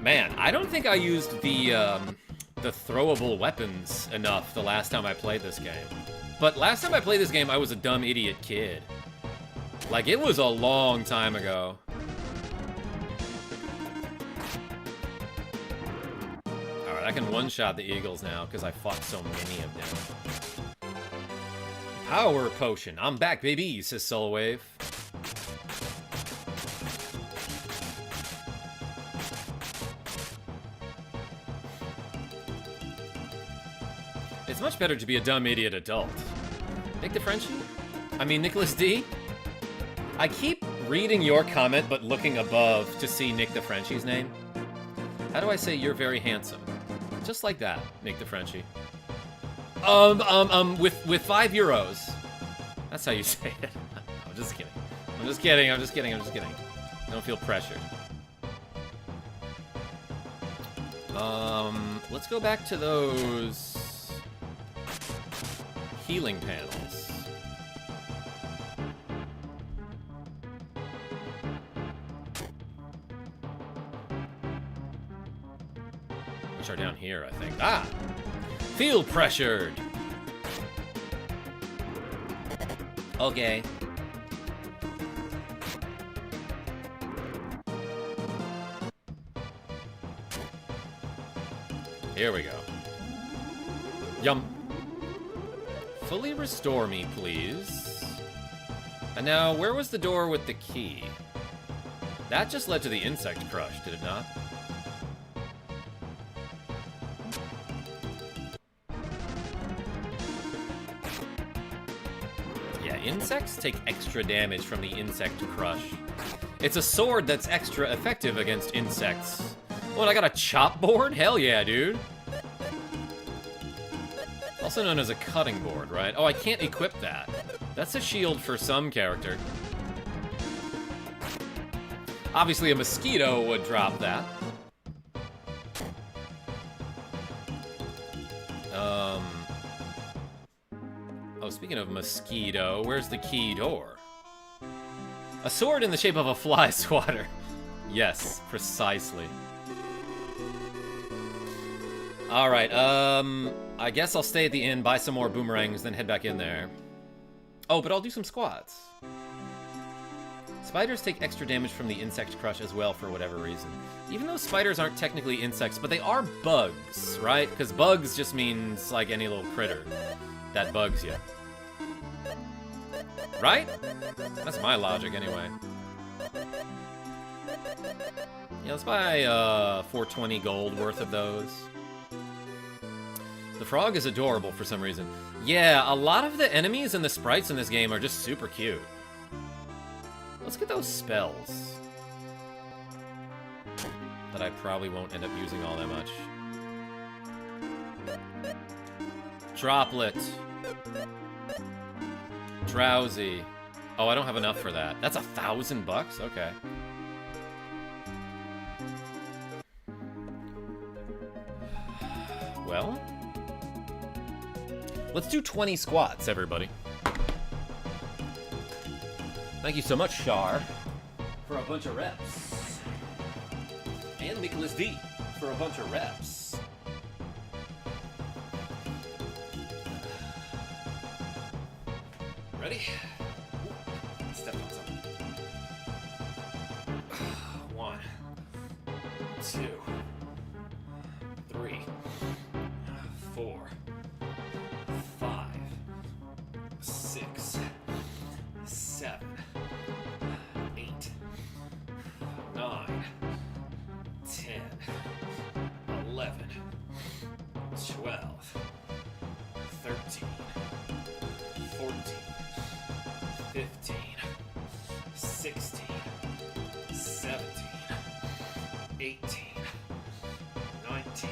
Man, I don't think I used the throwable weapons enough the last time I played this game. But last time I played this game, I was a dumb idiot kid. Like, it was a long time ago. Alright, I can one-shot the eagles now, because I fought so many of them. Power potion. I'm back, baby, says Soulwave. much better to be a dumb idiot adult. Nick the Frenchie? I mean, Nicholas D? I keep reading your comment, but looking above to see Nick the Frenchie's name. How do I say you're very handsome? Just like that, Nick the Frenchie. With 5 euros. That's how you say it. I'm just kidding. I'm just kidding, I'm just kidding, I'm just kidding. Don't feel pressured. Let's go back to those healing panels. Which are down here, I think. Ah! Feel pressured! Okay. Here we go. Yum. Fully restore me, please. And now, where was the door with the key? That just led to the insect crush, did it not? Yeah, insects take extra damage from the insect crush. It's a sword that's extra effective against insects. What, I got a chop board? Hell yeah, dude. Also known as a cutting board, right? Oh, I can't equip that. That's a shield for some character. Obviously, a mosquito would drop that. Oh, speaking of mosquito, where's the key door? A sword in the shape of a fly swatter. Yes, precisely. Alright, I guess I'll stay at the inn, buy some more boomerangs, then head back in there. Oh, but I'll do some squats. Spiders take extra damage from the insect crush as well for whatever reason. Even though spiders aren't technically insects, but they are bugs, right? Because bugs just means like any little critter that bugs you. Right? That's my logic anyway. Yeah, let's buy 420 gold worth of those. The frog is adorable for some reason. Yeah, a lot of the enemies and the sprites in this game are just super cute. Let's get those spells. That I probably won't end up using all that much. Droplet. Drowsy. Oh, I don't have enough for that. That's $1,000? Okay. Well, let's do 20 squats, everybody. Thank you so much, Char, for a bunch of reps. And Nicholas D for a bunch of reps. Ready? Step on something. 1, 2, 3, 4, 5, 6, 7, 8, 9, 10, 11, 12, 13, 14, 15, 16, 17, 18, 19,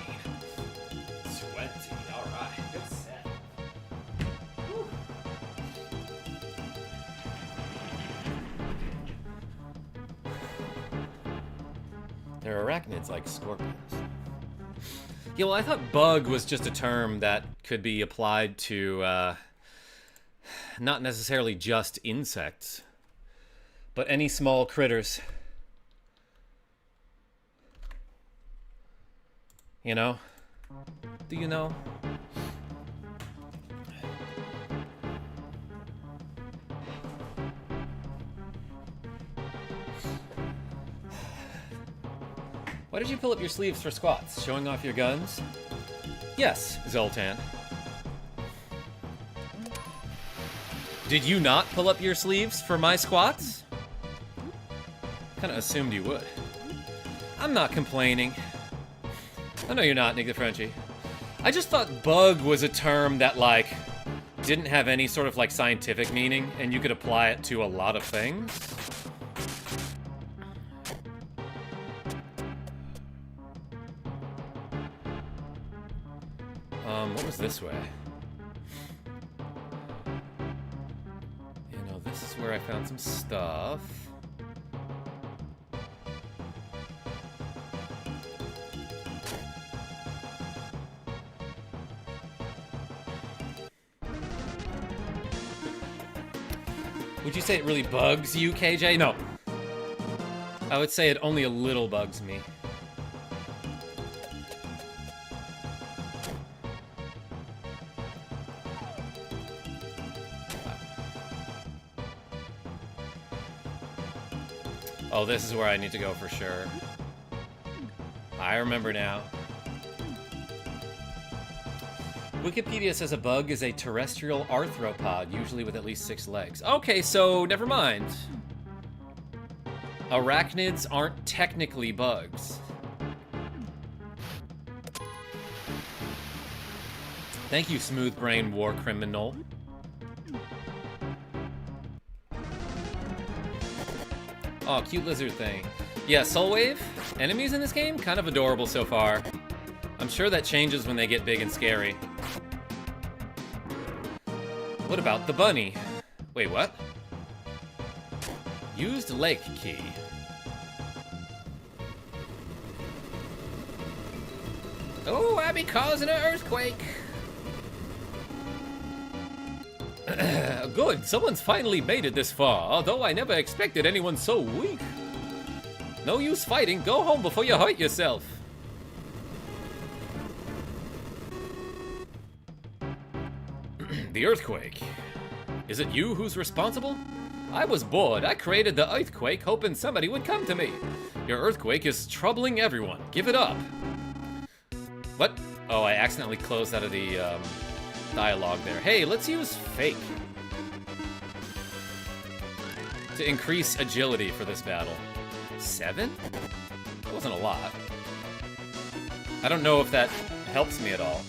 20. All right, good set. Whew. They're arachnids like scorpions. Yeah, well, I thought bug was just a term that could be applied to, not necessarily just insects, but any small critters. You know? Do you know? Why did you pull up your sleeves for squats? Showing off your guns? Yes, Zoltan. Did you not pull up your sleeves for my squats? Kinda assumed you would. I'm not complaining. I know you're not, Nick the Frenchie. I just thought bug was a term that, like, didn't have any sort of, like, scientific meaning, and you could apply it to a lot of things. What was this way? You know, this is where I found some stuff. Would you say it really bugs you, KJ? No. I would say it only a little bugs me. Oh, this is where I need to go for sure. I remember now. Wikipedia says a bug is a terrestrial arthropod, usually with at least 6 legs. Okay, so never mind. Arachnids aren't technically bugs. Thank you, Smooth Brain War Criminal. Oh, cute lizard thing. Yeah, Soul Wave. Enemies in this game, kind of adorable so far. I'm sure that changes when they get big and scary. What about the bunny? Wait, what? Used lake key. Oh, I be causing an earthquake. Good, someone's finally made it this far, although I never expected anyone so weak. No use fighting, go home before you hurt yourself. The earthquake. Is it you who's responsible? I was bored, I created the earthquake hoping somebody would come to me. Your earthquake is troubling everyone, give it up. What? Oh, I accidentally closed out of the dialogue there. Hey, let's use fake to increase agility for this battle. 7? That wasn't a lot. I don't know if that helps me at all.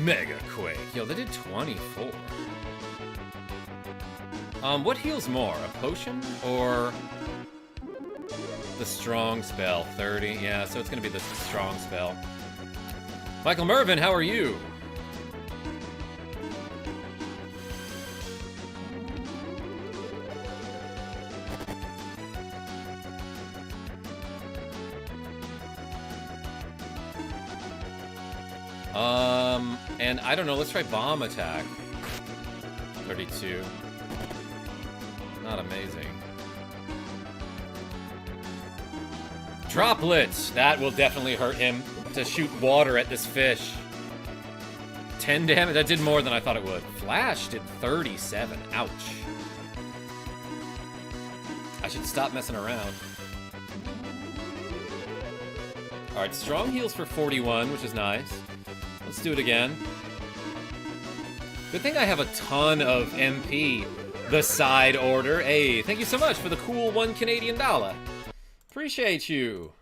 Mega Quake. Yo, they did 24. What heals more? A potion or the strong spell? 30. Yeah, so it's gonna be the strong spell. Michael Mervin, how are you? And I don't know, let's try bomb attack. 32. Not amazing. Droplets! That will definitely hurt him to shoot water at this fish. 10 damage? That did more than I thought it would. Flash did 37. Ouch. I should stop messing around. Alright, strong heals for 41, which is nice. Let's do it again. Good thing I have a ton of MP. The side order. Hey, thank you so much for the cool $1 Canadian. Appreciate you.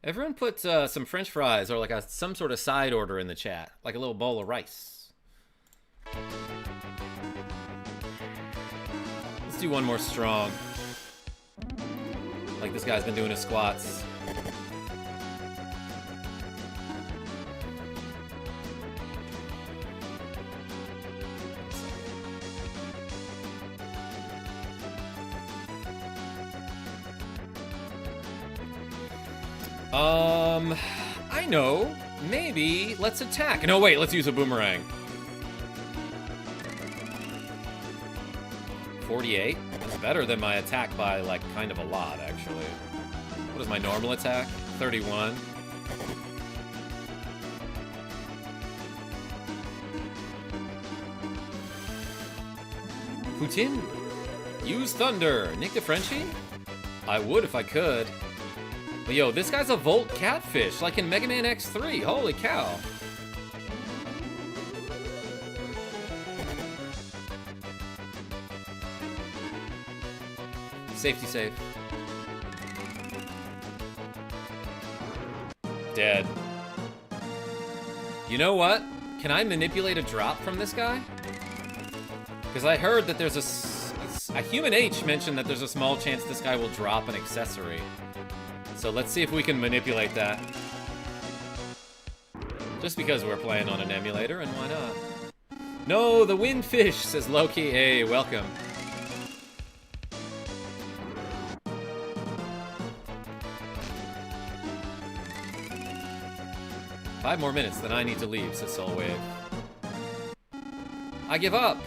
Everyone put some French fries or like some sort of side order in the chat. Like a little bowl of rice. Let's do one more strong. Like this guy's been doing his squats. I know. Maybe let's attack. No, wait, let's use a boomerang. 48. That's better than my attack by, like, kind of a lot, actually. What is my normal attack? 31. Putin? Use thunder. Nick the Frenchie? I would if I could. But yo, this guy's a Volt Catfish, like in Mega Man X3. Holy cow. Safety save. Dead. You know what? Can I manipulate a drop from this guy? Because I heard that there's a Human H mentioned that there's a small chance this guy will drop an accessory. So let's see if we can manipulate that. Just because we're playing on an emulator, and why not? No, the Windfish, says Loki. Hey, welcome. Five more minutes, then I need to leave, says Soulwave. I give up.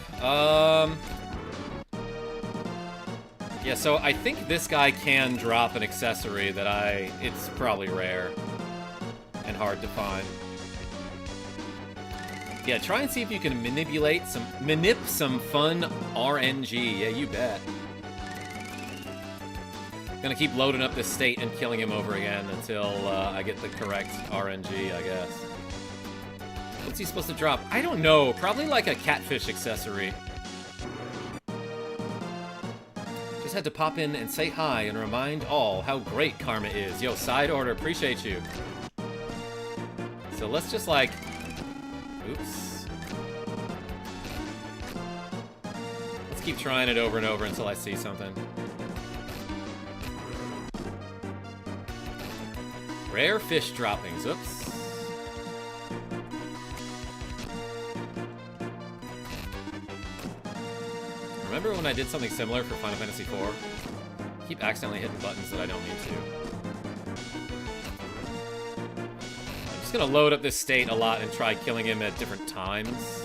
Yeah, so I think this guy can drop an accessory that it's probably rare and hard to find. Yeah, try and see if you can manip some fun RNG. Yeah, you bet. Gonna keep loading up this state and killing him over again until I get the correct RNG, I guess. What's he supposed to drop? I don't know. Probably like a catfish accessory. Just had to pop in and say hi and remind all how great Karma is. Yo, side order, appreciate you. So let's just like... Oops. Let's keep trying it over and over until I see something. Rare fish droppings. Oops. Remember when I did something similar for Final Fantasy IV? I keep accidentally hitting buttons that I don't need to. I'm just gonna load up this state a lot and try killing him at different times.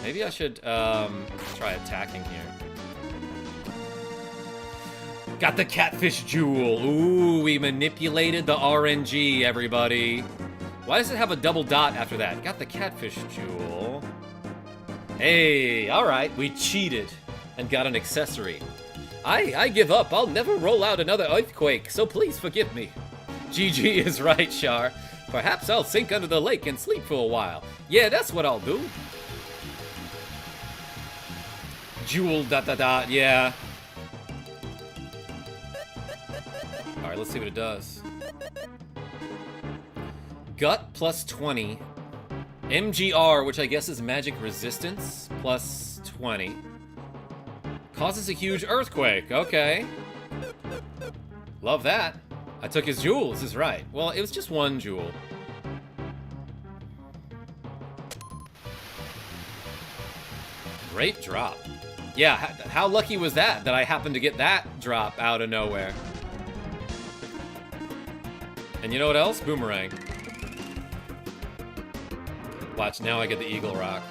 Maybe I should try attacking here. Got the catfish jewel. Ooh, we manipulated the RNG, everybody. Why does it have a double dot after that? Got the catfish jewel. Hey, alright, we cheated and got an accessory. I give up. I'll never roll out another earthquake, so please forgive me. GG is right, Char. Perhaps I'll sink under the lake and sleep for a while. Yeah, that's what I'll do. Jewel dot dot dot, yeah. Alright, let's see what it does. Gut plus 20. MGR, which I guess is magic resistance, plus 20. Causes a huge earthquake. Okay. Love that. I took his jewels, is right. Well, it was just one jewel. Great drop. Yeah, how lucky was that I happened to get that drop out of nowhere? And you know what else? Boomerang. Watch, now I get the Eagle Rock.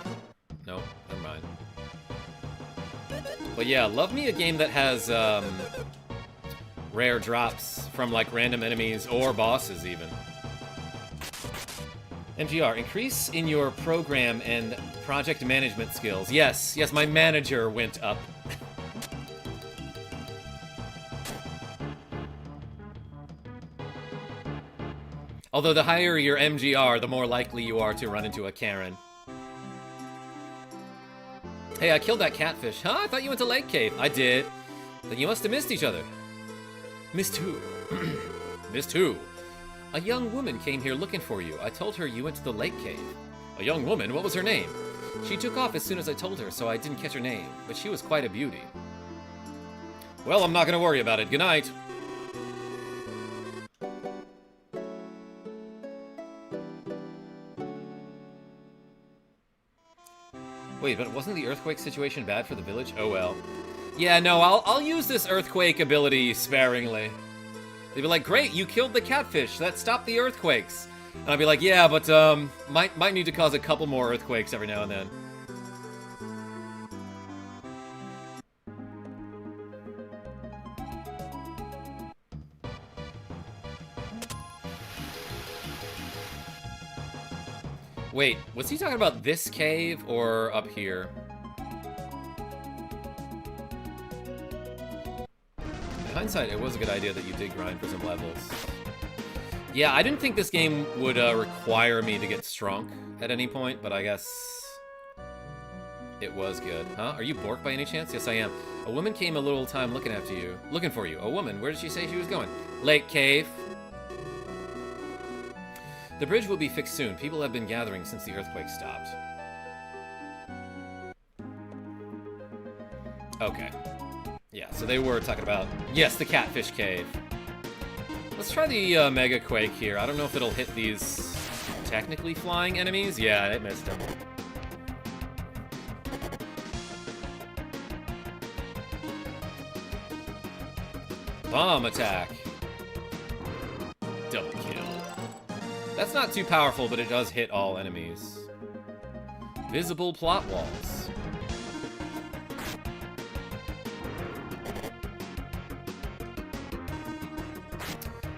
No, never mind. But yeah, love me a game that has rare drops from like random enemies or bosses even. MGR, increase in your program and project management skills. Yes, my manager went up. Although the higher your MGR, the more likely you are to run into a Karen. Hey, I killed that catfish. Huh? I thought you went to Lake Cave. I did. Then you must have missed each other. Missed who? Missed who? A young woman came here looking for you. I told her you went to the Lake Cave. A young woman? What was her name? She took off as soon as I told her, so I didn't catch her name. But she was quite a beauty. Well, I'm not gonna worry about it. Good night. Wait, but wasn't the earthquake situation bad for the village? Oh well. Yeah, no, I'll use this earthquake ability sparingly. They'd be like, great, you killed the catfish. That stopped the earthquakes. And I'd be like, yeah, but might need to cause a couple more earthquakes every now and then. Wait, was he talking about this cave or up here? In hindsight, it was a good idea that you did grind for some levels. Yeah, I didn't think this game would require me to get strong at any point, but I guess it was good. Huh? Are you Bork by any chance? Yes, I am. A woman came a little time looking for you. A woman? Where did she say she was going? Lake Cave. The bridge will be fixed soon. People have been gathering since the earthquake stopped. Okay. Yeah, so they were talking about... Yes, the Catfish Cave. Let's try the Mega Quake here. I don't know if it'll hit these technically flying enemies. Yeah, it missed them. Bomb attack. Double kill. That's not too powerful, but it does hit all enemies. Visible plot walls.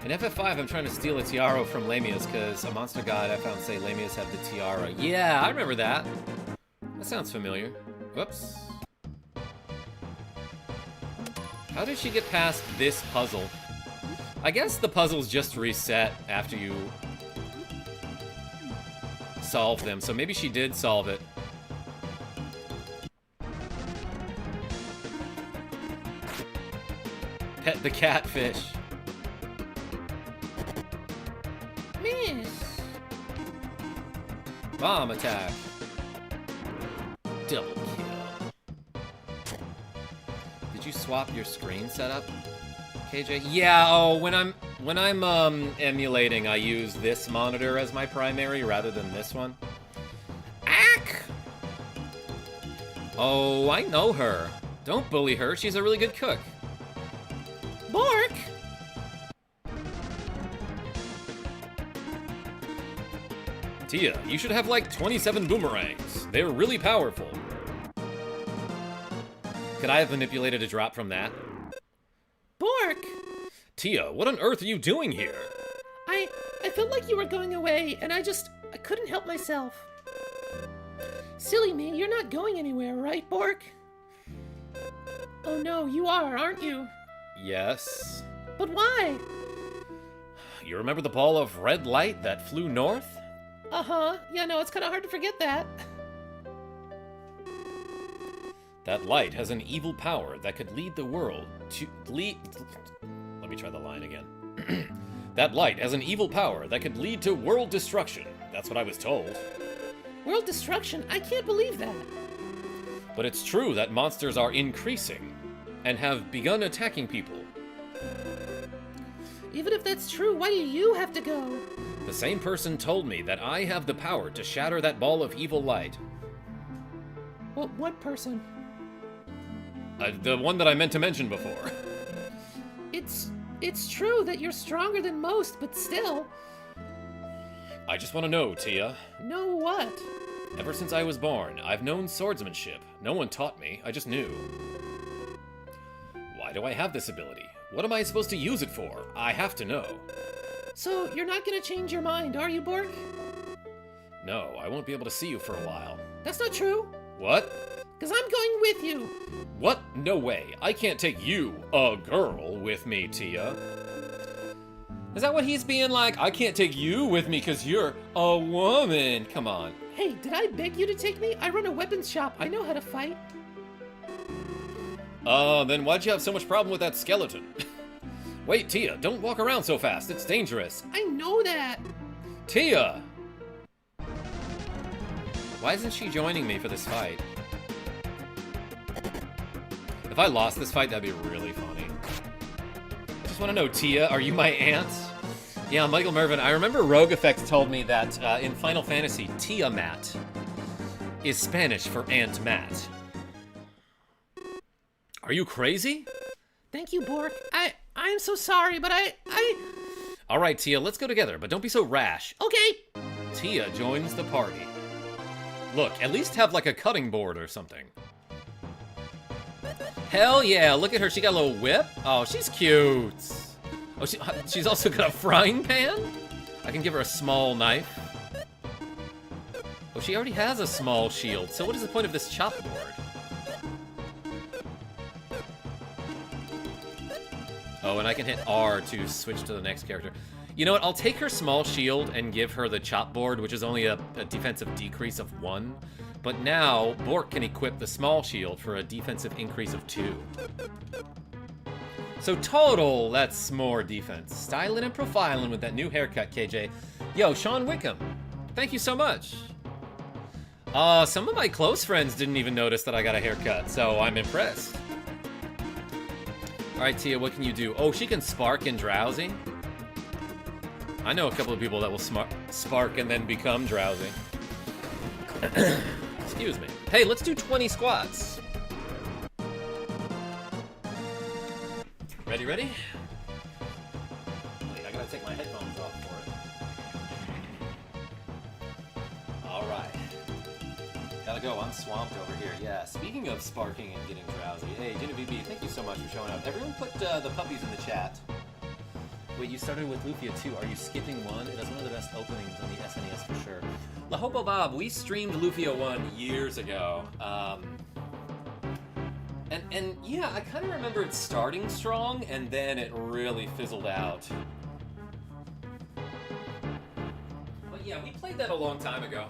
In FF5, I'm trying to steal a tiara from Lamia's because a monster god I found say Lamia's have the tiara. Yeah, I remember that. That sounds familiar. Whoops. How did she get past this puzzle? I guess the puzzles just reset after you solve them, so maybe she did solve it. Pet the catfish. Miss. Bomb attack. Double kill. Did you swap your screen setup, KJ? Yeah, oh, when I'm emulating, I use this monitor as my primary rather than this one. Ack! Oh, I know her. Don't bully her, she's a really good cook. Bork! Tia, you should have like 27 boomerangs. They're really powerful. Could I have manipulated a drop from that? Bork! Tia, what on earth are you doing here? I felt like you were going away, and I couldn't help myself. Silly me, you're not going anywhere, right, Bork? Oh no, you are, aren't you? Yes. But why? You remember the ball of red light that flew north? Uh-huh. Yeah, no, it's kind of hard to forget that. That light has an evil power that could lead the world to lead... Let me try the line again. That light has an evil power that could lead to world destruction. That's what I was told. World destruction? I can't believe that. But it's true that monsters are increasing and have begun attacking people. Even if that's true, why do you have to go? The same person told me that I have the power to shatter that ball of evil light. What person? The one that I meant to mention before. It's true that you're stronger than most, but still. I just want to know, Tia. Know what? Ever since I was born, I've known swordsmanship. No one taught me, I just knew. Why do I have this ability? What am I supposed to use it for? I have to know. So, you're not gonna change your mind, are you, Bork? No, I won't be able to see you for a while. That's not true. What? 'Cause I'm going with you. What? No way. I can't take you, a girl, with me, Tia. Is that what he's being like? I can't take you with me because you're a woman. Come on. Hey, did I beg you to take me? I run a weapons shop. I know how to fight. Then why'd you have so much problem with that skeleton? Wait, Tia, don't walk around so fast. It's dangerous. I know that. Tia! Why isn't she joining me for this fight? If I lost this fight, that'd be really funny. I just want to know, Tia, are you my aunt? Yeah, Michael Mervin, I remember Rogue Effects told me that in Final Fantasy, Tiamat is Spanish for Aunt Matt. Are you crazy? Thank you, Bork. I'm so sorry, but I... All right, Tia, let's go together, but don't be so rash. Okay. Tia joins the party. Look, at least have like a cutting board or something. Hell yeah, look at her, she got a little whip. Oh, she's cute. Oh, she's also got a frying pan? I can give her a small knife. Oh, she already has a small shield, so what is the point of this chopboard? Oh, and I can hit R to switch to the next character. You know what, I'll take her small shield and give her the chopboard, which is only a defensive decrease of 1. But now, Bork can equip the small shield for a defensive increase of 2. So total, that's more defense. Styling and profiling with that new haircut, KJ. Yo, Sean Wickham, thank you so much. Some of my close friends didn't even notice that I got a haircut, so I'm impressed. Alright, Tia, what can you do? Oh, she can spark and drowsy. I know a couple of people that will spark and then become drowsy. Excuse me. Hey, let's do 20 squats. Ready? Wait, I gotta take my headphones off for it. Alright. Gotta go, I'm swamped over here. Yeah, speaking of sparking and getting drowsy, hey, Genevieve, thank you so much for showing up. Everyone put the puppies in the chat. Wait, you started with Lufia 2. Are you skipping 1? It has one of the best openings on the SNES for sure. La Hopo Bob, we streamed Lufia 1 years ago. And yeah, I kind of remember it starting strong, and then it really fizzled out. But yeah, we played that a long time ago.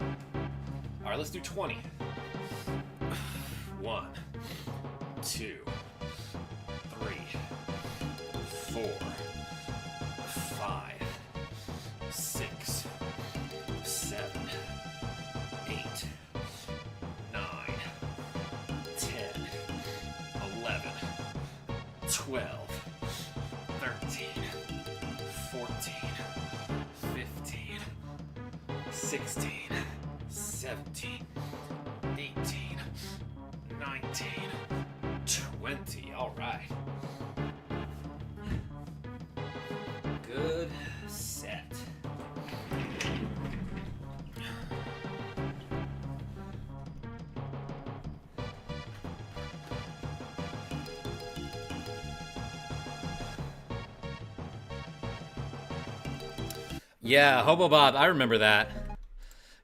Alright, let's do 20. 1, 2, 3, 4, 5, 6, 7, 8, 9, 10, 11, 12, 13, 14, 15, 16, 17, 18, 19, 20. All right. Good set. Yeah, Hobo Bob, I remember that.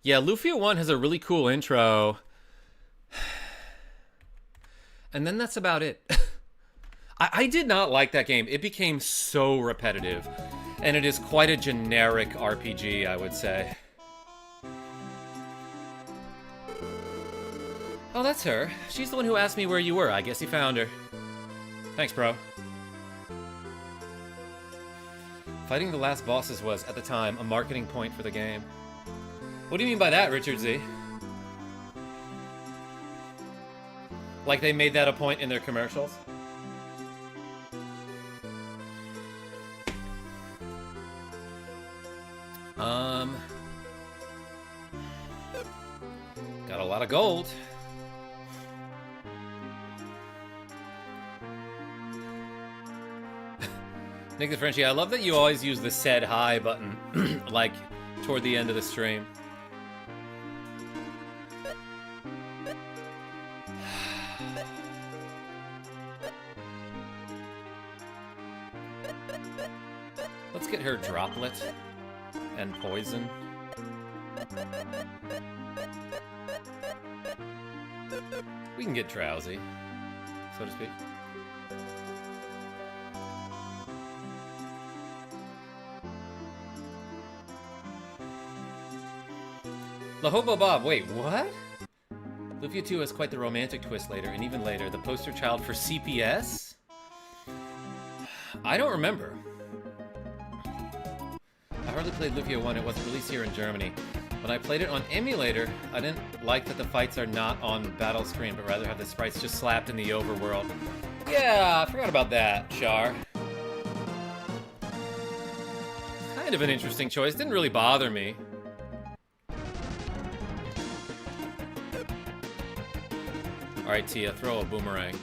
Yeah, Lufia 1 has a really cool intro. And then that's about it. I did not like that game. It became so repetitive. And it is quite a generic RPG, I would say. Oh, that's her. She's the one who asked me where you were. I guess you found her. Thanks, bro. Fighting the last bosses was, at the time, a marketing point for the game. What do you mean by that, Richard Z? Like they made that a point in their commercials? Got a lot of gold. Nick the Frenchie, I love that you always use the said hi button, like, toward the end of the stream. Let's get her Droplet and Poison. We can get Drowsy, so to speak. La Hobo Bob, wait, what? Lufia 2 has quite the romantic twist later, and even later, the poster child for CPS? I don't remember. I hardly played Lufia 1, it wasn't released here in Germany. When I played it on emulator, I didn't like that the fights are not on battle screen, but rather have the sprites just slapped in the overworld. Yeah, I forgot about that, Char. Kind of an interesting choice, didn't really bother me. Alright, Tia, throw a boomerang.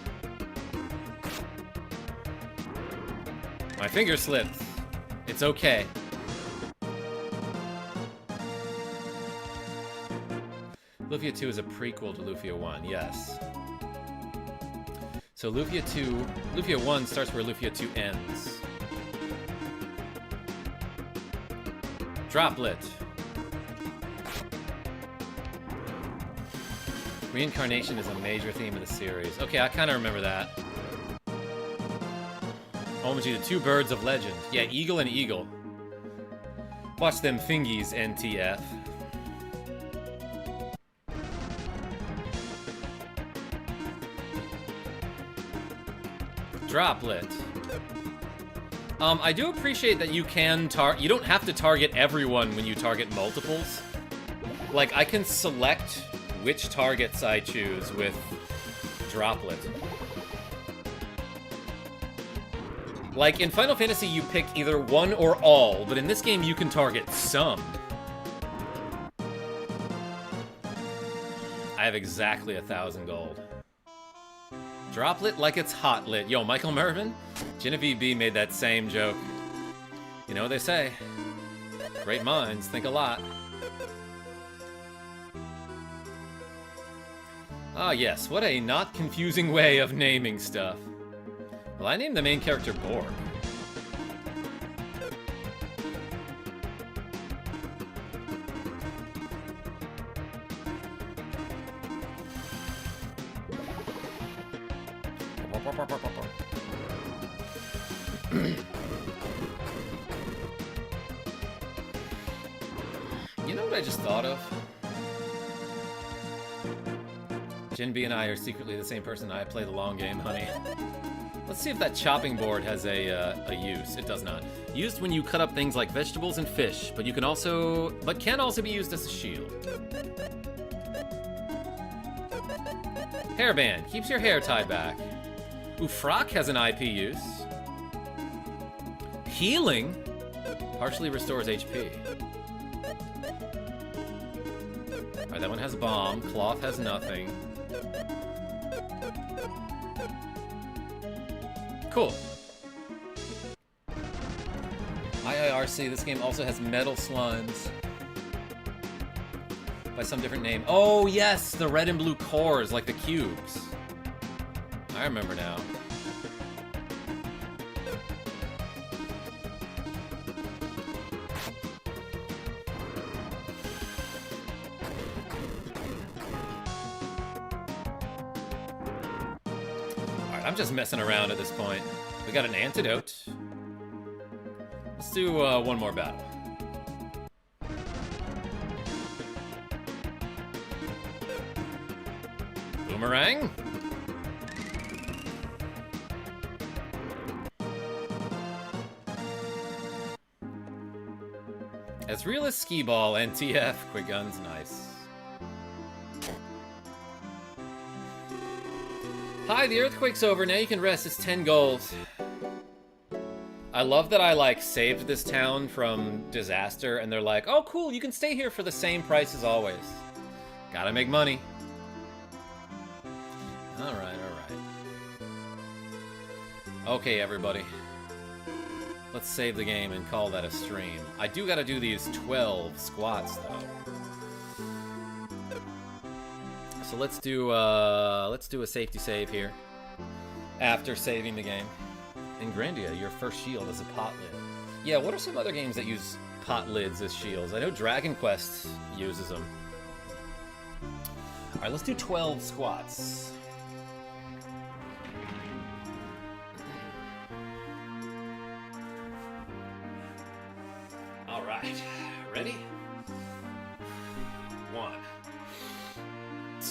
My finger slipped. It's okay. Lufia 2 is a prequel to Lufia 1, yes. So Lufia 1 starts where Lufia 2 ends. Droplet. Reincarnation is a major theme of the series. Okay, I kind of remember that. OMG, the two birds of legend. Yeah, Eagle and Eagle. Watch them fingies, NTF. Droplet. I do appreciate that you can you don't have to target everyone when you target multiples. Like, I can select which targets I choose with Droplet. Like, in Final Fantasy, you pick either one or all, but in this game, you can target some. I have exactly 1,000 gold. Droplet like it's hot lit. Yo, Michael Mervin? Genevieve B made that same joke. You know what they say. Great minds think a lot. Ah, yes, what a not confusing way of naming stuff. Well, I named the main character Borg. You know what I just thought of? Jin B and I are secretly the same person. I play the long game, honey. Let's see if that chopping board has a use. It does not. Used when you cut up things like vegetables and fish, but can also be used as a shield. Hairband keeps your hair tied back. Ooh, Frock has an IP use. Healing partially restores HP. Alright, that one has bomb. Cloth has nothing. Cool. IIRC, this game also has metal slimes. By some different name. Oh, yes! The red and blue cores, like the cubes. I remember now. Alright, I'm just messing around at this point. We got an antidote. Let's do one more battle. Boomerang. As real as Skee Ball, NTF, quick guns, nice. Hi, the earthquake's over, now you can rest, it's 10 gold. I love that I, like, saved this town from disaster, and they're like, oh, cool, you can stay here for the same price as always. Gotta make money. Alright, alright. Okay, everybody. Let's save the game and call that a stream. I do gotta do these 12 squats, though. So let's do a safety save here. After saving the game. In Grandia, your first shield is a pot lid. Yeah, what are some other games that use pot lids as shields? I know Dragon Quest uses them. Alright, let's do 12 squats. Alright, ready? 1, 2,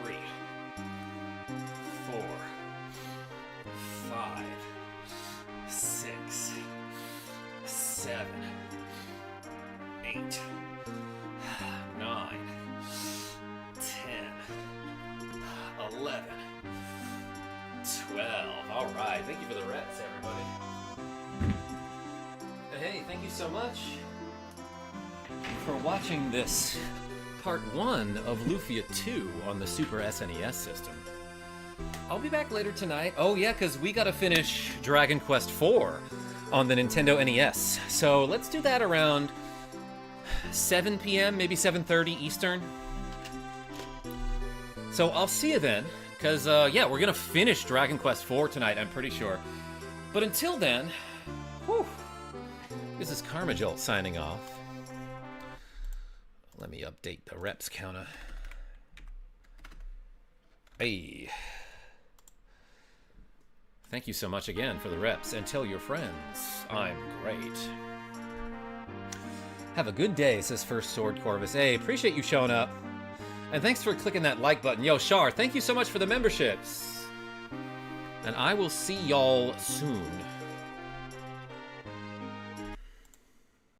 3, 4, 5, 6, 7, 8, 9, 10, 11, 12. All right, thank you for the reps, everybody. Hey, thank you so much for watching this part 1 of Lufia 2 on the Super SNES system. I'll be back later tonight. Oh yeah, because we gotta finish Dragon Quest IV on the Nintendo NES. So let's do that around 7 p.m., maybe 7:30 Eastern. So I'll see you then, because yeah, we're gonna finish Dragon Quest IV tonight, I'm pretty sure. But until then, whew, this is KarmaJolt signing off. Let me update the reps counter. Hey. Thank you so much again for the reps, and tell your friends I'm great. Have a good day, says First Sword Corvus. Hey, appreciate you showing up. And thanks for clicking that like button. Yo, Shar, thank you so much for the memberships. And I will see y'all soon.